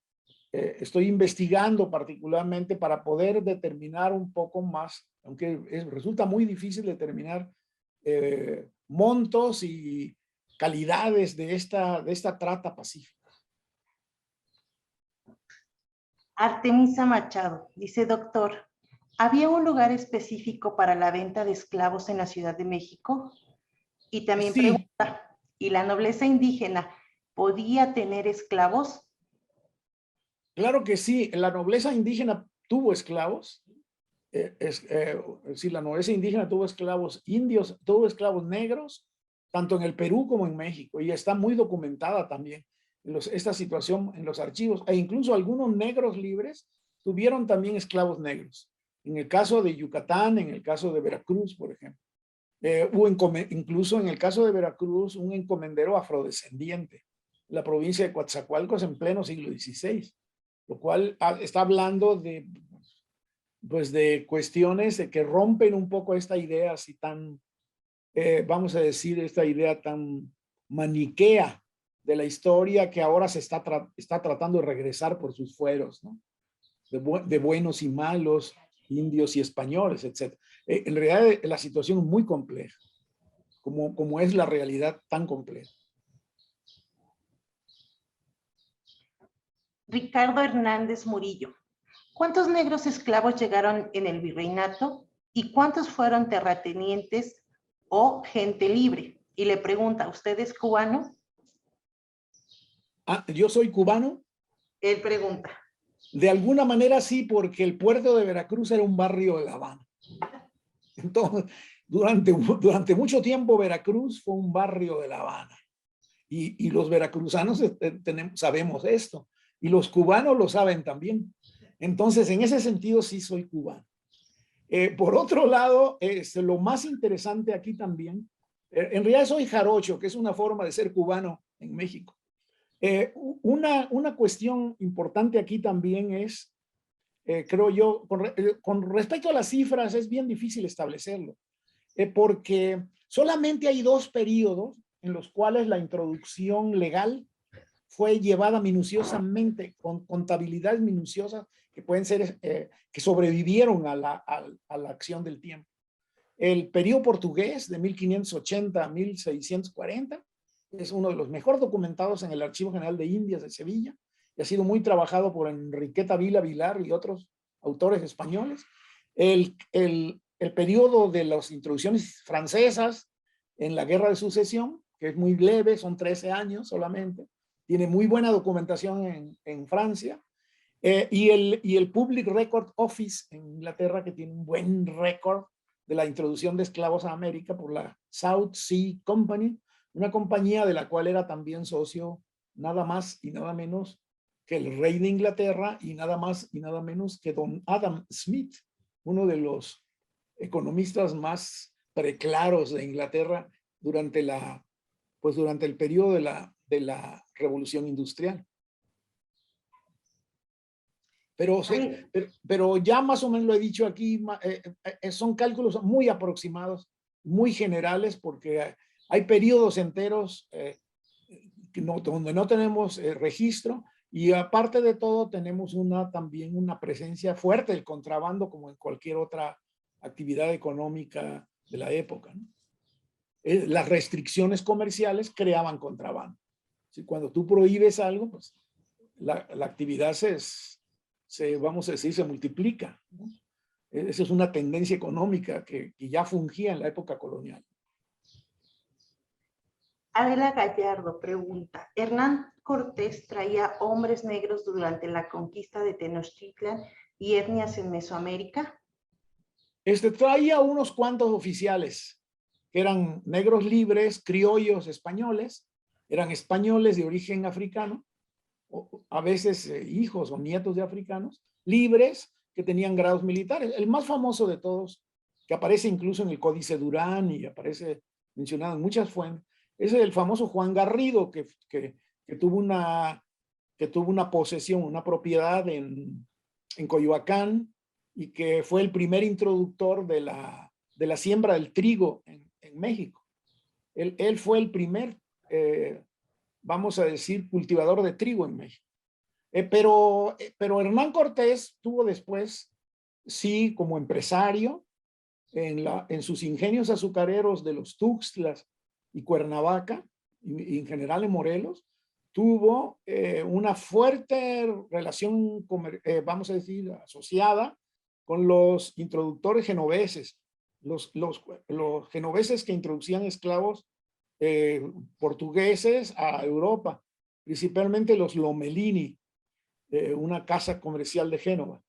estoy investigando particularmente para poder determinar un poco más, aunque resulta muy difícil determinar montos y calidades de esta trata pacífica. Artemisa Machado dice, doctor, ¿había un lugar específico para la venta de esclavos en la Ciudad de México? Y también Sí, pregunta, ¿y la nobleza indígena podía tener esclavos? claro que sí, la nobleza indígena tuvo esclavos. Sí, la nobleza indígena tuvo esclavos indios, tuvo esclavos negros, tanto en el Perú como en México, y está muy documentada también esta situación en los archivos, e incluso algunos negros libres tuvieron también esclavos negros. En el caso de Yucatán, en el caso de Veracruz, por ejemplo. Hubo incluso en el caso de Veracruz un encomendero afrodescendiente, en la provincia de Coatzacoalcos en pleno siglo XVI, lo cual está hablando pues de cuestiones que rompen un poco esta idea así tan, vamos a decir, esta idea tan maniquea de la historia que ahora se está tratando de regresar por sus fueros, ¿no? De buenos y malos, indios y españoles, etc. En realidad la situación es muy compleja, como es la realidad tan compleja. Ricardo Hernández Murillo. ¿Cuántos negros esclavos llegaron en el virreinato y cuántos fueron terratenientes o gente libre? Y le pregunta, ¿usted es cubano? ¿Yo soy cubano? Él pregunta. De alguna manera sí, porque el puerto de Veracruz era un barrio de La Habana. Entonces, durante mucho tiempo Veracruz fue un barrio de La Habana. Y los veracruzanos sabemos esto. Y los cubanos lo saben también. Entonces, en ese sentido, sí soy cubano. Por otro lado, lo más interesante aquí también, en realidad soy jarocho, que es una forma de ser cubano en México. Una cuestión importante aquí también es, creo yo, con respecto a las cifras, es bien difícil establecerlo, porque solamente hay 2 periodos en los cuales la introducción legal fue llevada minuciosamente, con contabilidades minuciosas que pueden ser, que sobrevivieron a la acción del tiempo. El periodo portugués de 1580 a 1640 es uno de los mejor documentados en el Archivo General de Indias de Sevilla y ha sido muy trabajado por Enriqueta Vila Vilar y otros autores españoles. El periodo de las introducciones francesas en la Guerra de Sucesión, que es muy leve, son 13 años solamente, tiene muy buena documentación en Francia, y el Public Record Office en Inglaterra, que tiene un buen récord de la introducción de esclavos a América por la South Sea Company, una compañía de la cual era también socio nada más y nada menos que el rey de Inglaterra y nada más y nada menos que don Adam Smith, uno de los economistas más preclaros de Inglaterra durante durante el periodo de la Revolución Industrial. Pero ya más o menos lo he dicho aquí, son cálculos muy aproximados, muy generales, porque hay periodos enteros donde no tenemos registro, y aparte de todo tenemos también una presencia fuerte del contrabando, como en cualquier otra actividad económica de la época, ¿no? Las restricciones comerciales creaban contrabando. Cuando tú prohíbes algo, pues la actividad vamos a decir, se multiplica, ¿no? Esa es una tendencia económica que ya fungía en la época colonial. Adela Gallardo pregunta, ¿Hernán Cortés traía hombres negros durante la conquista de Tenochtitlan y etnias en Mesoamérica? Traía unos cuantos oficiales que eran negros libres, criollos españoles, eran españoles de origen africano, a veces hijos o nietos de africanos, libres, que tenían grados militares. El más famoso de todos, que aparece incluso en el Códice Durán y aparece mencionado en muchas fuentes, es el famoso Juan Garrido, que tuvo una posesión, una propiedad en Coyoacán, y que fue el primer introductor de la siembra del trigo en México. Él fue el primer, vamos a decir, cultivador de trigo en México. Pero Hernán Cortés tuvo después, sí, como empresario, en sus ingenios azucareros de los Tuxtlas y Cuernavaca, y en general en Morelos, tuvo una fuerte relación, vamos a decir, asociada con los introductores genoveses, los genoveses que introducían esclavos portugueses a Europa, principalmente los Lomelini, una casa comercial de Génova.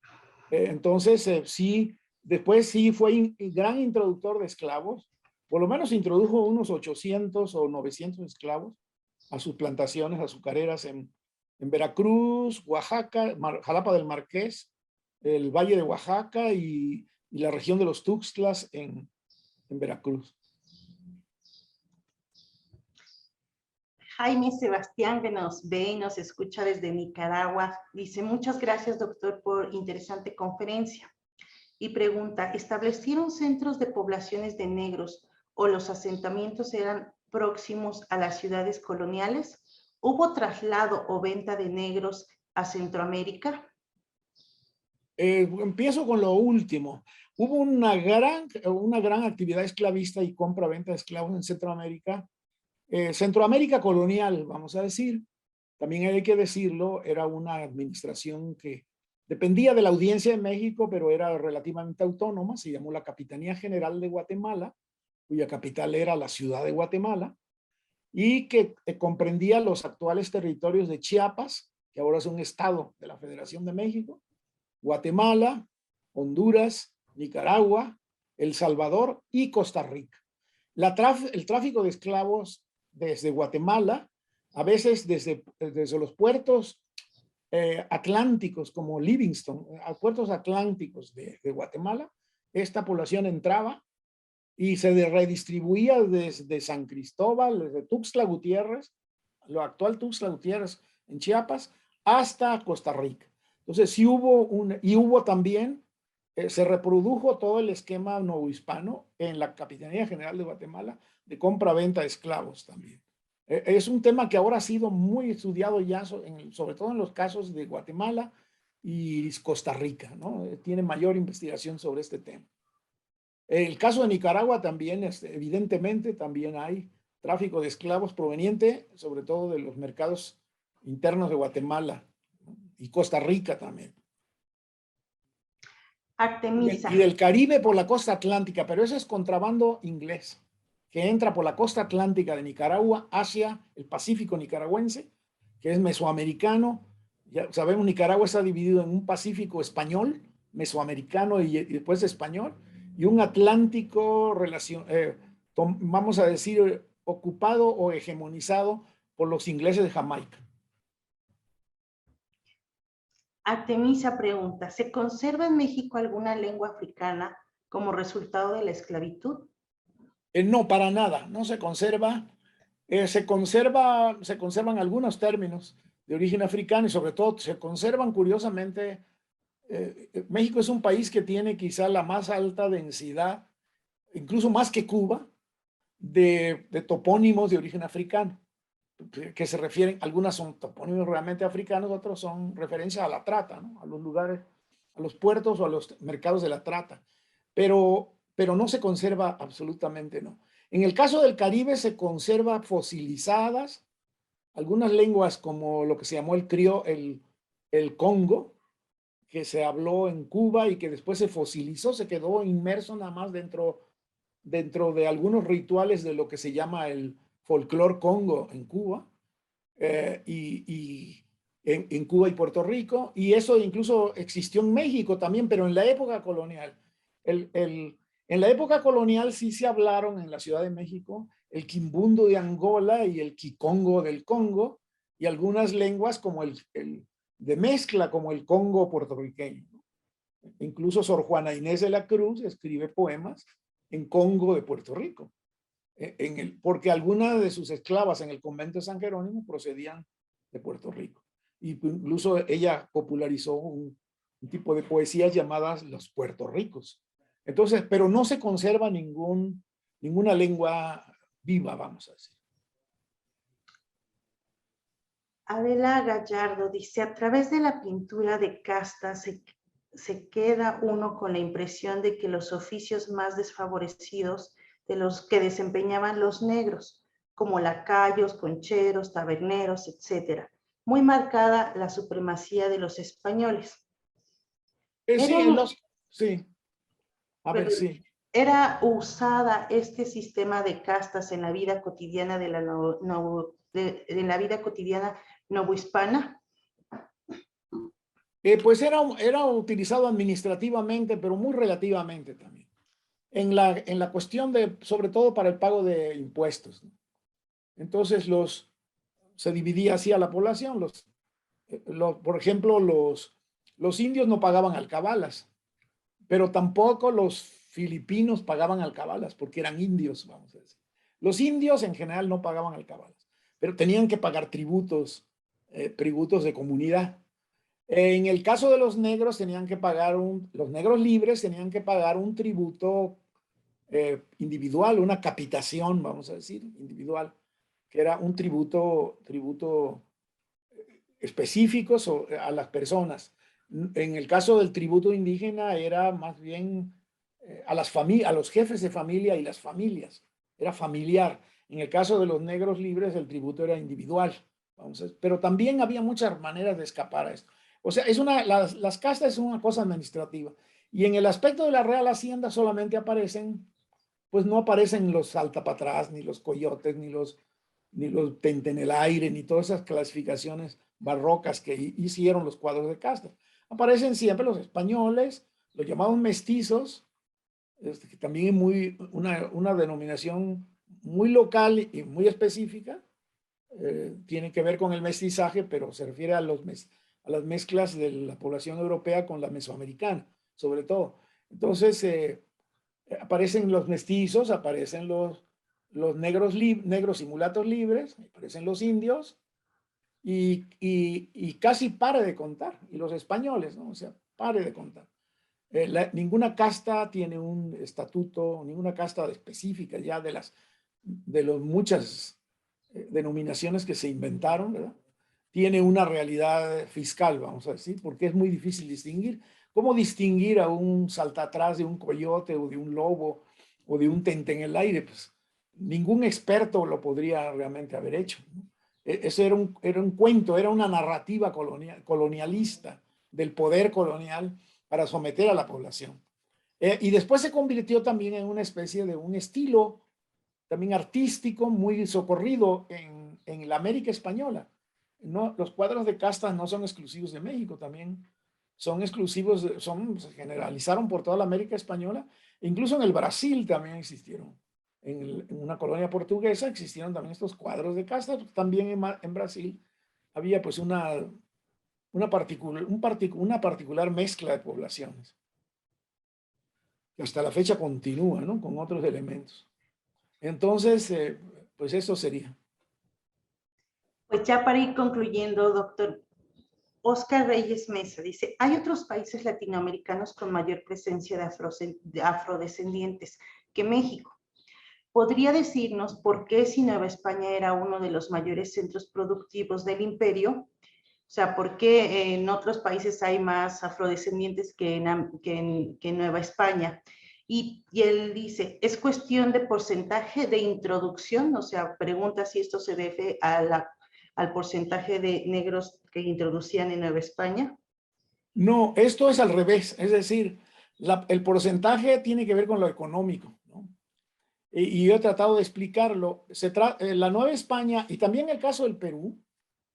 Entonces, sí, después sí fue gran introductor de esclavos, por lo menos introdujo unos 800 o 900 esclavos a sus plantaciones azucareras en Veracruz, Oaxaca, Jalapa del Marqués, el Valle de Oaxaca y la región de los Tuxtlas en Veracruz. Jaime Sebastián, que nos ve y nos escucha desde Nicaragua, dice, muchas gracias, doctor, por interesante conferencia. Y pregunta, ¿establecieron centros de poblaciones de negros o los asentamientos eran próximos a las ciudades coloniales? ¿Hubo traslado o venta de negros a Centroamérica? Empiezo con lo último. Hubo una gran actividad esclavista y compra-venta de esclavos en Centroamérica. Centroamérica colonial, vamos a decir, también hay que decirlo, era una administración que dependía de la Audiencia de México, pero era relativamente autónoma. Se llamó la Capitanía General de Guatemala, cuya capital era la ciudad de Guatemala, y que comprendía los actuales territorios de Chiapas, que ahora es un estado de la Federación de México, Guatemala, Honduras, Nicaragua, El Salvador y Costa Rica. El tráfico de esclavos desde Guatemala, a veces desde los puertos atlánticos como Livingston, a puertos atlánticos de Guatemala, esta población entraba y se redistribuía desde San Cristóbal, desde Tuxtla Gutiérrez, lo actual Tuxtla Gutiérrez en Chiapas, hasta Costa Rica. Entonces sí hubo también, se reprodujo todo el esquema novohispano en la Capitanía General de Guatemala de compra-venta de esclavos también. Es un tema que ahora ha sido muy estudiado ya, sobre todo en los casos de Guatemala y Costa Rica, ¿no? Tiene mayor investigación sobre este tema. El caso de Nicaragua también, evidentemente, también hay tráfico de esclavos proveniente, sobre todo de los mercados internos de Guatemala y Costa Rica también. Artemisa. Y del Caribe por la costa atlántica, pero ese es contrabando inglés, que entra por la costa atlántica de Nicaragua hacia el Pacífico nicaragüense, que es mesoamericano. Ya sabemos, Nicaragua está dividido en un Pacífico español, mesoamericano y después español, y un Atlántico, vamos a decir, ocupado o hegemonizado por los ingleses de Jamaica. Artemisa pregunta, ¿se conserva en México alguna lengua africana como resultado de la esclavitud? No, para nada, no se conserva. Se conservan algunos términos de origen africano y sobre todo se conservan curiosamente. México es un país que tiene quizá la más alta densidad, incluso más que Cuba, de topónimos de origen africano, que se refieren, algunas son topónimos realmente africanos, otros son referencias a la trata, ¿no? A los lugares, a los puertos o a los mercados de la trata, pero no se conserva absolutamente, no. En el caso del Caribe se conserva fosilizadas algunas lenguas como lo que se llamó el Congo, que se habló en Cuba y que después se fosilizó, se quedó inmerso nada más dentro de algunos rituales de lo que se llama el folclore Congo en Cuba, y en Cuba y Puerto Rico, y eso incluso existió en México también, pero en la época colonial. En la época colonial sí se hablaron en la Ciudad de México el quimbundo de Angola y el kikongo del Congo, y algunas lenguas como el de mezcla, como el Congo puertorriqueño. Incluso Sor Juana Inés de la Cruz escribe poemas en Congo de Puerto Rico, porque algunas de sus esclavas en el convento de San Jerónimo procedían de Puerto Rico. Y incluso ella popularizó un tipo de poesías llamadas los Puerto Ricos. Entonces, pero no se conserva ninguna lengua viva, vamos a decir. Adela Gallardo dice, a través de la pintura de casta se queda uno con la impresión de que los oficios más desfavorecidos de los que desempeñaban los negros, como lacayos, concheros, taberneros, etc. Muy marcada la supremacía de los españoles. Sí, a ver, sí. ¿Era usada este sistema de castas en la vida cotidiana en la vida cotidiana novohispana? Pues era utilizado administrativamente, pero muy relativamente también. En la cuestión sobre todo para el pago de impuestos, ¿no? Entonces se dividía así a la población. Por ejemplo, los indios no pagaban alcabalas, pero tampoco los filipinos pagaban alcabalas porque eran indios, vamos a decir. Los indios en general no pagaban alcabalas, pero tenían que pagar tributos de comunidad. En el caso de los negros tenían que pagar los negros libres tenían que pagar un tributo individual, una capitación, vamos a decir, individual, que era un tributo específico a las personas. En el caso del tributo indígena era más bien a los jefes de familia y las familias, era familiar. En el caso de los negros libres el tributo era individual, pero también había muchas maneras de escapar a esto. O sea, las castas son una cosa administrativa. Y en el aspecto de la Real Hacienda solamente pues no aparecen los saltapatrás, ni los coyotes, ni los tente en el aire, ni todas esas clasificaciones barrocas que hicieron los cuadros de castas. Aparecen siempre los españoles, los llamados mestizos, que también es una denominación muy local y muy específica. Tiene que ver con el mestizaje, pero se refiere a las mezclas de la población europea con la mesoamericana, sobre todo. Entonces, aparecen los mestizos, aparecen los negros y mulatos libres, aparecen los indios, y casi pare de contar, y los españoles, ¿no? O sea, pare de contar. Ninguna casta tiene un estatuto, ninguna casta específica ya de las muchas denominaciones que se inventaron, ¿verdad? Tiene una realidad fiscal, vamos a decir, porque es muy difícil distinguir. ¿Cómo distinguir a un saltatrás de un coyote o de un lobo o de un tente en el aire? Pues ningún experto lo podría realmente haber hecho, ¿no? Eso era un cuento, era una narrativa colonialista del poder colonial para someter a la población. Y después se convirtió también en una especie de un estilo también artístico muy socorrido en la América española. No, los cuadros de castas no son exclusivos de México, también son exclusivos, se generalizaron por toda la América española, incluso en el Brasil también existieron. En una colonia portuguesa existieron también estos cuadros de castas, también en Brasil había pues una particular mezcla de poblaciones, que hasta la fecha continúa, ¿no? Con otros elementos. Entonces, pues eso sería. Pues ya para ir concluyendo, doctor, Oscar Reyes Mesa dice, hay otros países latinoamericanos con mayor presencia de afrodescendientes que México. ¿Podría decirnos por qué si Nueva España era uno de los mayores centros productivos del imperio? O sea, ¿por qué en otros países hay más afrodescendientes que en Nueva España? Y él dice, ¿es cuestión de porcentaje de introducción? O sea, pregunta si esto se debe al porcentaje de negros que introducían en Nueva España. No, esto es al revés, es decir, el porcentaje tiene que ver con lo económico, ¿no? Y yo he tratado de explicarlo. La Nueva España y también el caso del Perú,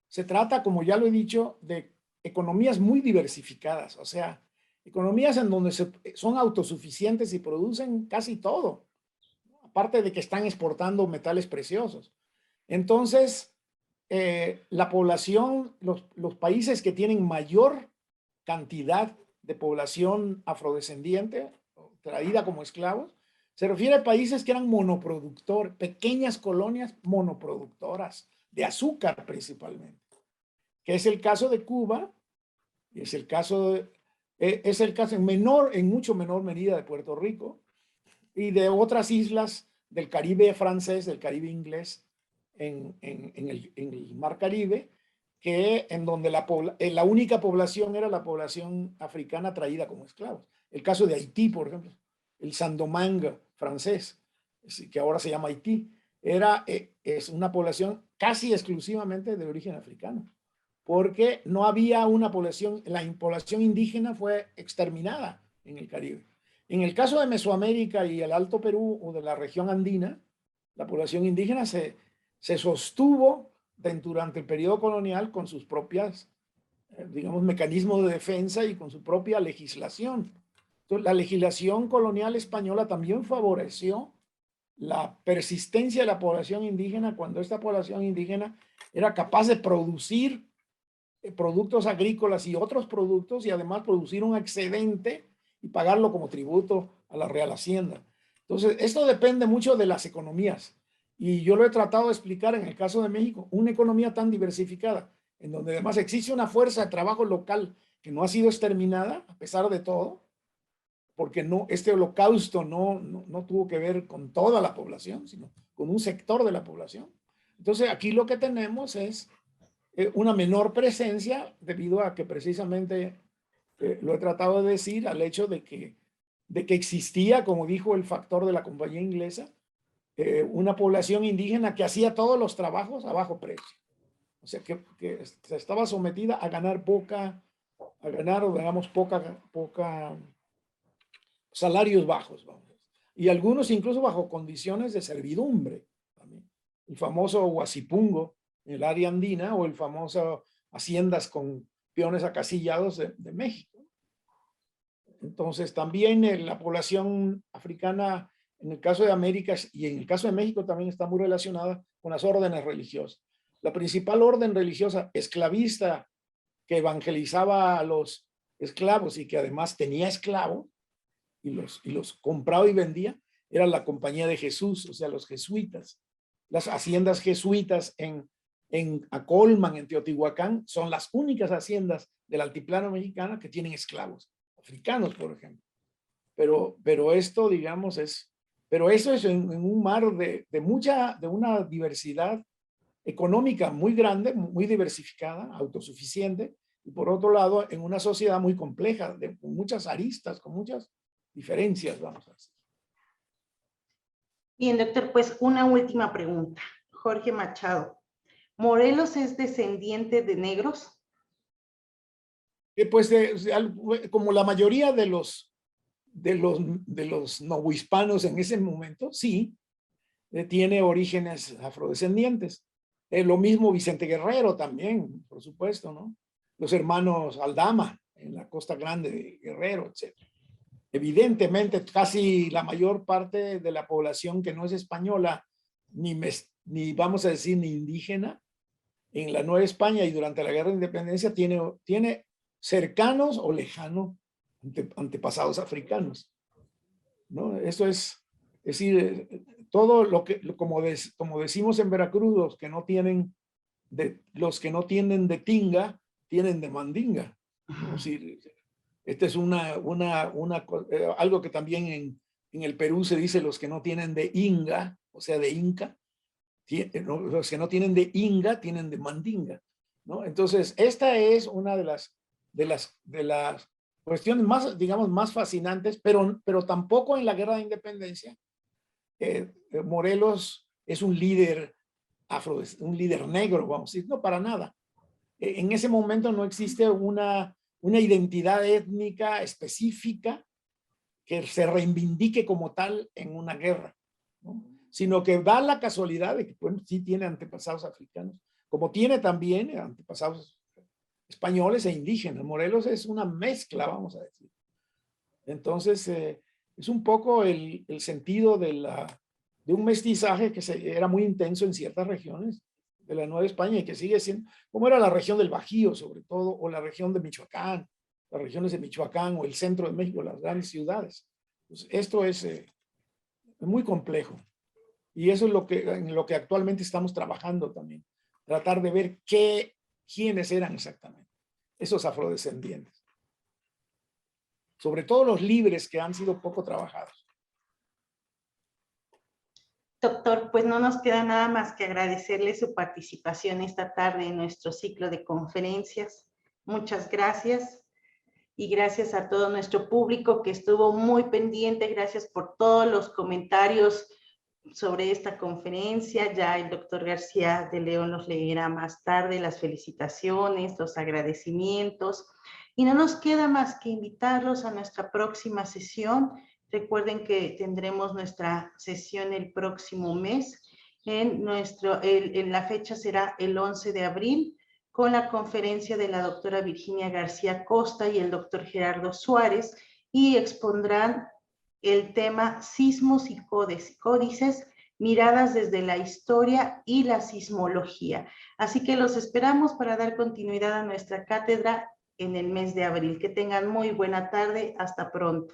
se trata, como ya lo he dicho, de economías muy diversificadas, o sea, economías en donde son autosuficientes y producen casi todo, aparte de que están exportando metales preciosos. Entonces, la población, los países que tienen mayor cantidad de población afrodescendiente, traída como esclavos, se refiere a países que eran monoproductores, pequeñas colonias monoproductoras, de azúcar principalmente, que es el caso de Cuba, es el caso en mucho menor medida de Puerto Rico y de otras islas del Caribe francés, del Caribe inglés, en el Mar Caribe, en donde la única población era la población africana traída como esclavos. El caso de Haití, por ejemplo, el Saint-Domingue francés, que ahora se llama Haití, es una población casi exclusivamente de origen africano, porque no había una población, la población indígena fue exterminada en el Caribe. En el caso de Mesoamérica y el Alto Perú o de la región andina, la población indígena se sostuvo durante el periodo colonial con sus propias, digamos, mecanismos de defensa y con su propia legislación. Entonces, la legislación colonial española también favoreció la persistencia de la población indígena cuando esta población indígena era capaz de producir productos agrícolas y otros productos y además producir un excedente y pagarlo como tributo a la Real Hacienda. Entonces, esto depende mucho de las economías. Y yo lo he tratado de explicar en el caso de México, una economía tan diversificada, en donde además existe una fuerza de trabajo local que no ha sido exterminada, a pesar de todo, porque este holocausto no tuvo que ver con toda la población, sino con un sector de la población. Entonces, aquí lo que tenemos es una menor presencia debido a que precisamente, lo he tratado de decir, al hecho de que existía, como dijo el factor de la compañía inglesa, una población indígena que hacía todos los trabajos a bajo precio. O sea, que se estaba sometida a ganar digamos, poca salarios bajos, vamos. Y algunos incluso bajo condiciones de servidumbre. También. El famoso huasipungo en el área andina o el famoso haciendas con peones acasillados de México. Entonces también la población africana en el caso de América y en el caso de México también está muy relacionada con las órdenes religiosas. La principal orden religiosa esclavista que evangelizaba a los esclavos y que además tenía esclavos y los compraba y vendía era la Compañía de Jesús, o sea, los jesuitas. Las haciendas jesuitas en Acolman, en Teotihuacán, son las únicas haciendas del altiplano mexicano que tienen esclavos africanos, por ejemplo. Pero esto, digamos, pero eso es en un mar de una diversidad económica muy grande, muy diversificada, autosuficiente, y por otro lado, en una sociedad muy compleja, con muchas aristas, con muchas diferencias, vamos a decir. Bien, doctor, pues una última pregunta. Jorge Machado, ¿Morelos es descendiente de negros? Pues como la mayoría de los novohispanos en ese momento, sí, tiene orígenes afrodescendientes. Lo mismo Vicente Guerrero también, por supuesto, ¿no? Los hermanos Aldama en la Costa Grande de Guerrero, etc. Evidentemente, casi la mayor parte de la población que no es española, ni vamos a decir ni indígena, en la Nueva España y durante la Guerra de Independencia tiene cercanos o lejanos antepasados africanos, ¿no? Eso es decir, todo lo que, como decimos en Veracruz, los que no tienen de tinga, tienen de mandinga. ¿No? Es decir, este es algo que también en el Perú se dice, los que no tienen de inga, o sea, de inca, los que no tienen de inga, tienen de mandinga, ¿no? Entonces, esta es una de las cuestiones más, digamos, más fascinantes, pero tampoco en la Guerra de Independencia. Morelos es un líder un líder negro, vamos a decir, no, para nada. En ese momento no existe una identidad étnica específica que se reivindique como tal en una guerra, ¿no? Sino que da la casualidad de que bueno, sí tiene antepasados africanos, como tiene también antepasados españoles e indígenas. Morelos es una mezcla, vamos a decir. Entonces, es un poco el sentido de un mestizaje que era muy intenso en ciertas regiones de la Nueva España y que sigue siendo, como era la región del Bajío sobre todo, o la región de Michoacán, las regiones de Michoacán o el centro de México, las grandes ciudades. Pues esto es muy complejo y eso es en lo que actualmente estamos trabajando también, tratar de ver quiénes eran exactamente esos afrodescendientes, sobre todo los libres que han sido poco trabajados. Doctor, pues no nos queda nada más que agradecerle su participación esta tarde en nuestro ciclo de conferencias. Muchas gracias. Y gracias a todo nuestro público que estuvo muy pendiente. Gracias por todos los comentarios sobre esta conferencia. Ya el doctor García de León los leerá más tarde, las felicitaciones, los agradecimientos. Y no nos queda más que invitarlos a nuestra próxima sesión. Recuerden que tendremos nuestra sesión el próximo mes. La fecha será el 11 de abril, con la conferencia de la doctora Virginia García Costa y el doctor Gerardo Suárez, y expondrán el tema Sismos y Códices, miradas desde la historia y la sismología. Así que los esperamos para dar continuidad a nuestra cátedra en el mes de abril. Que tengan muy buena tarde. Hasta pronto.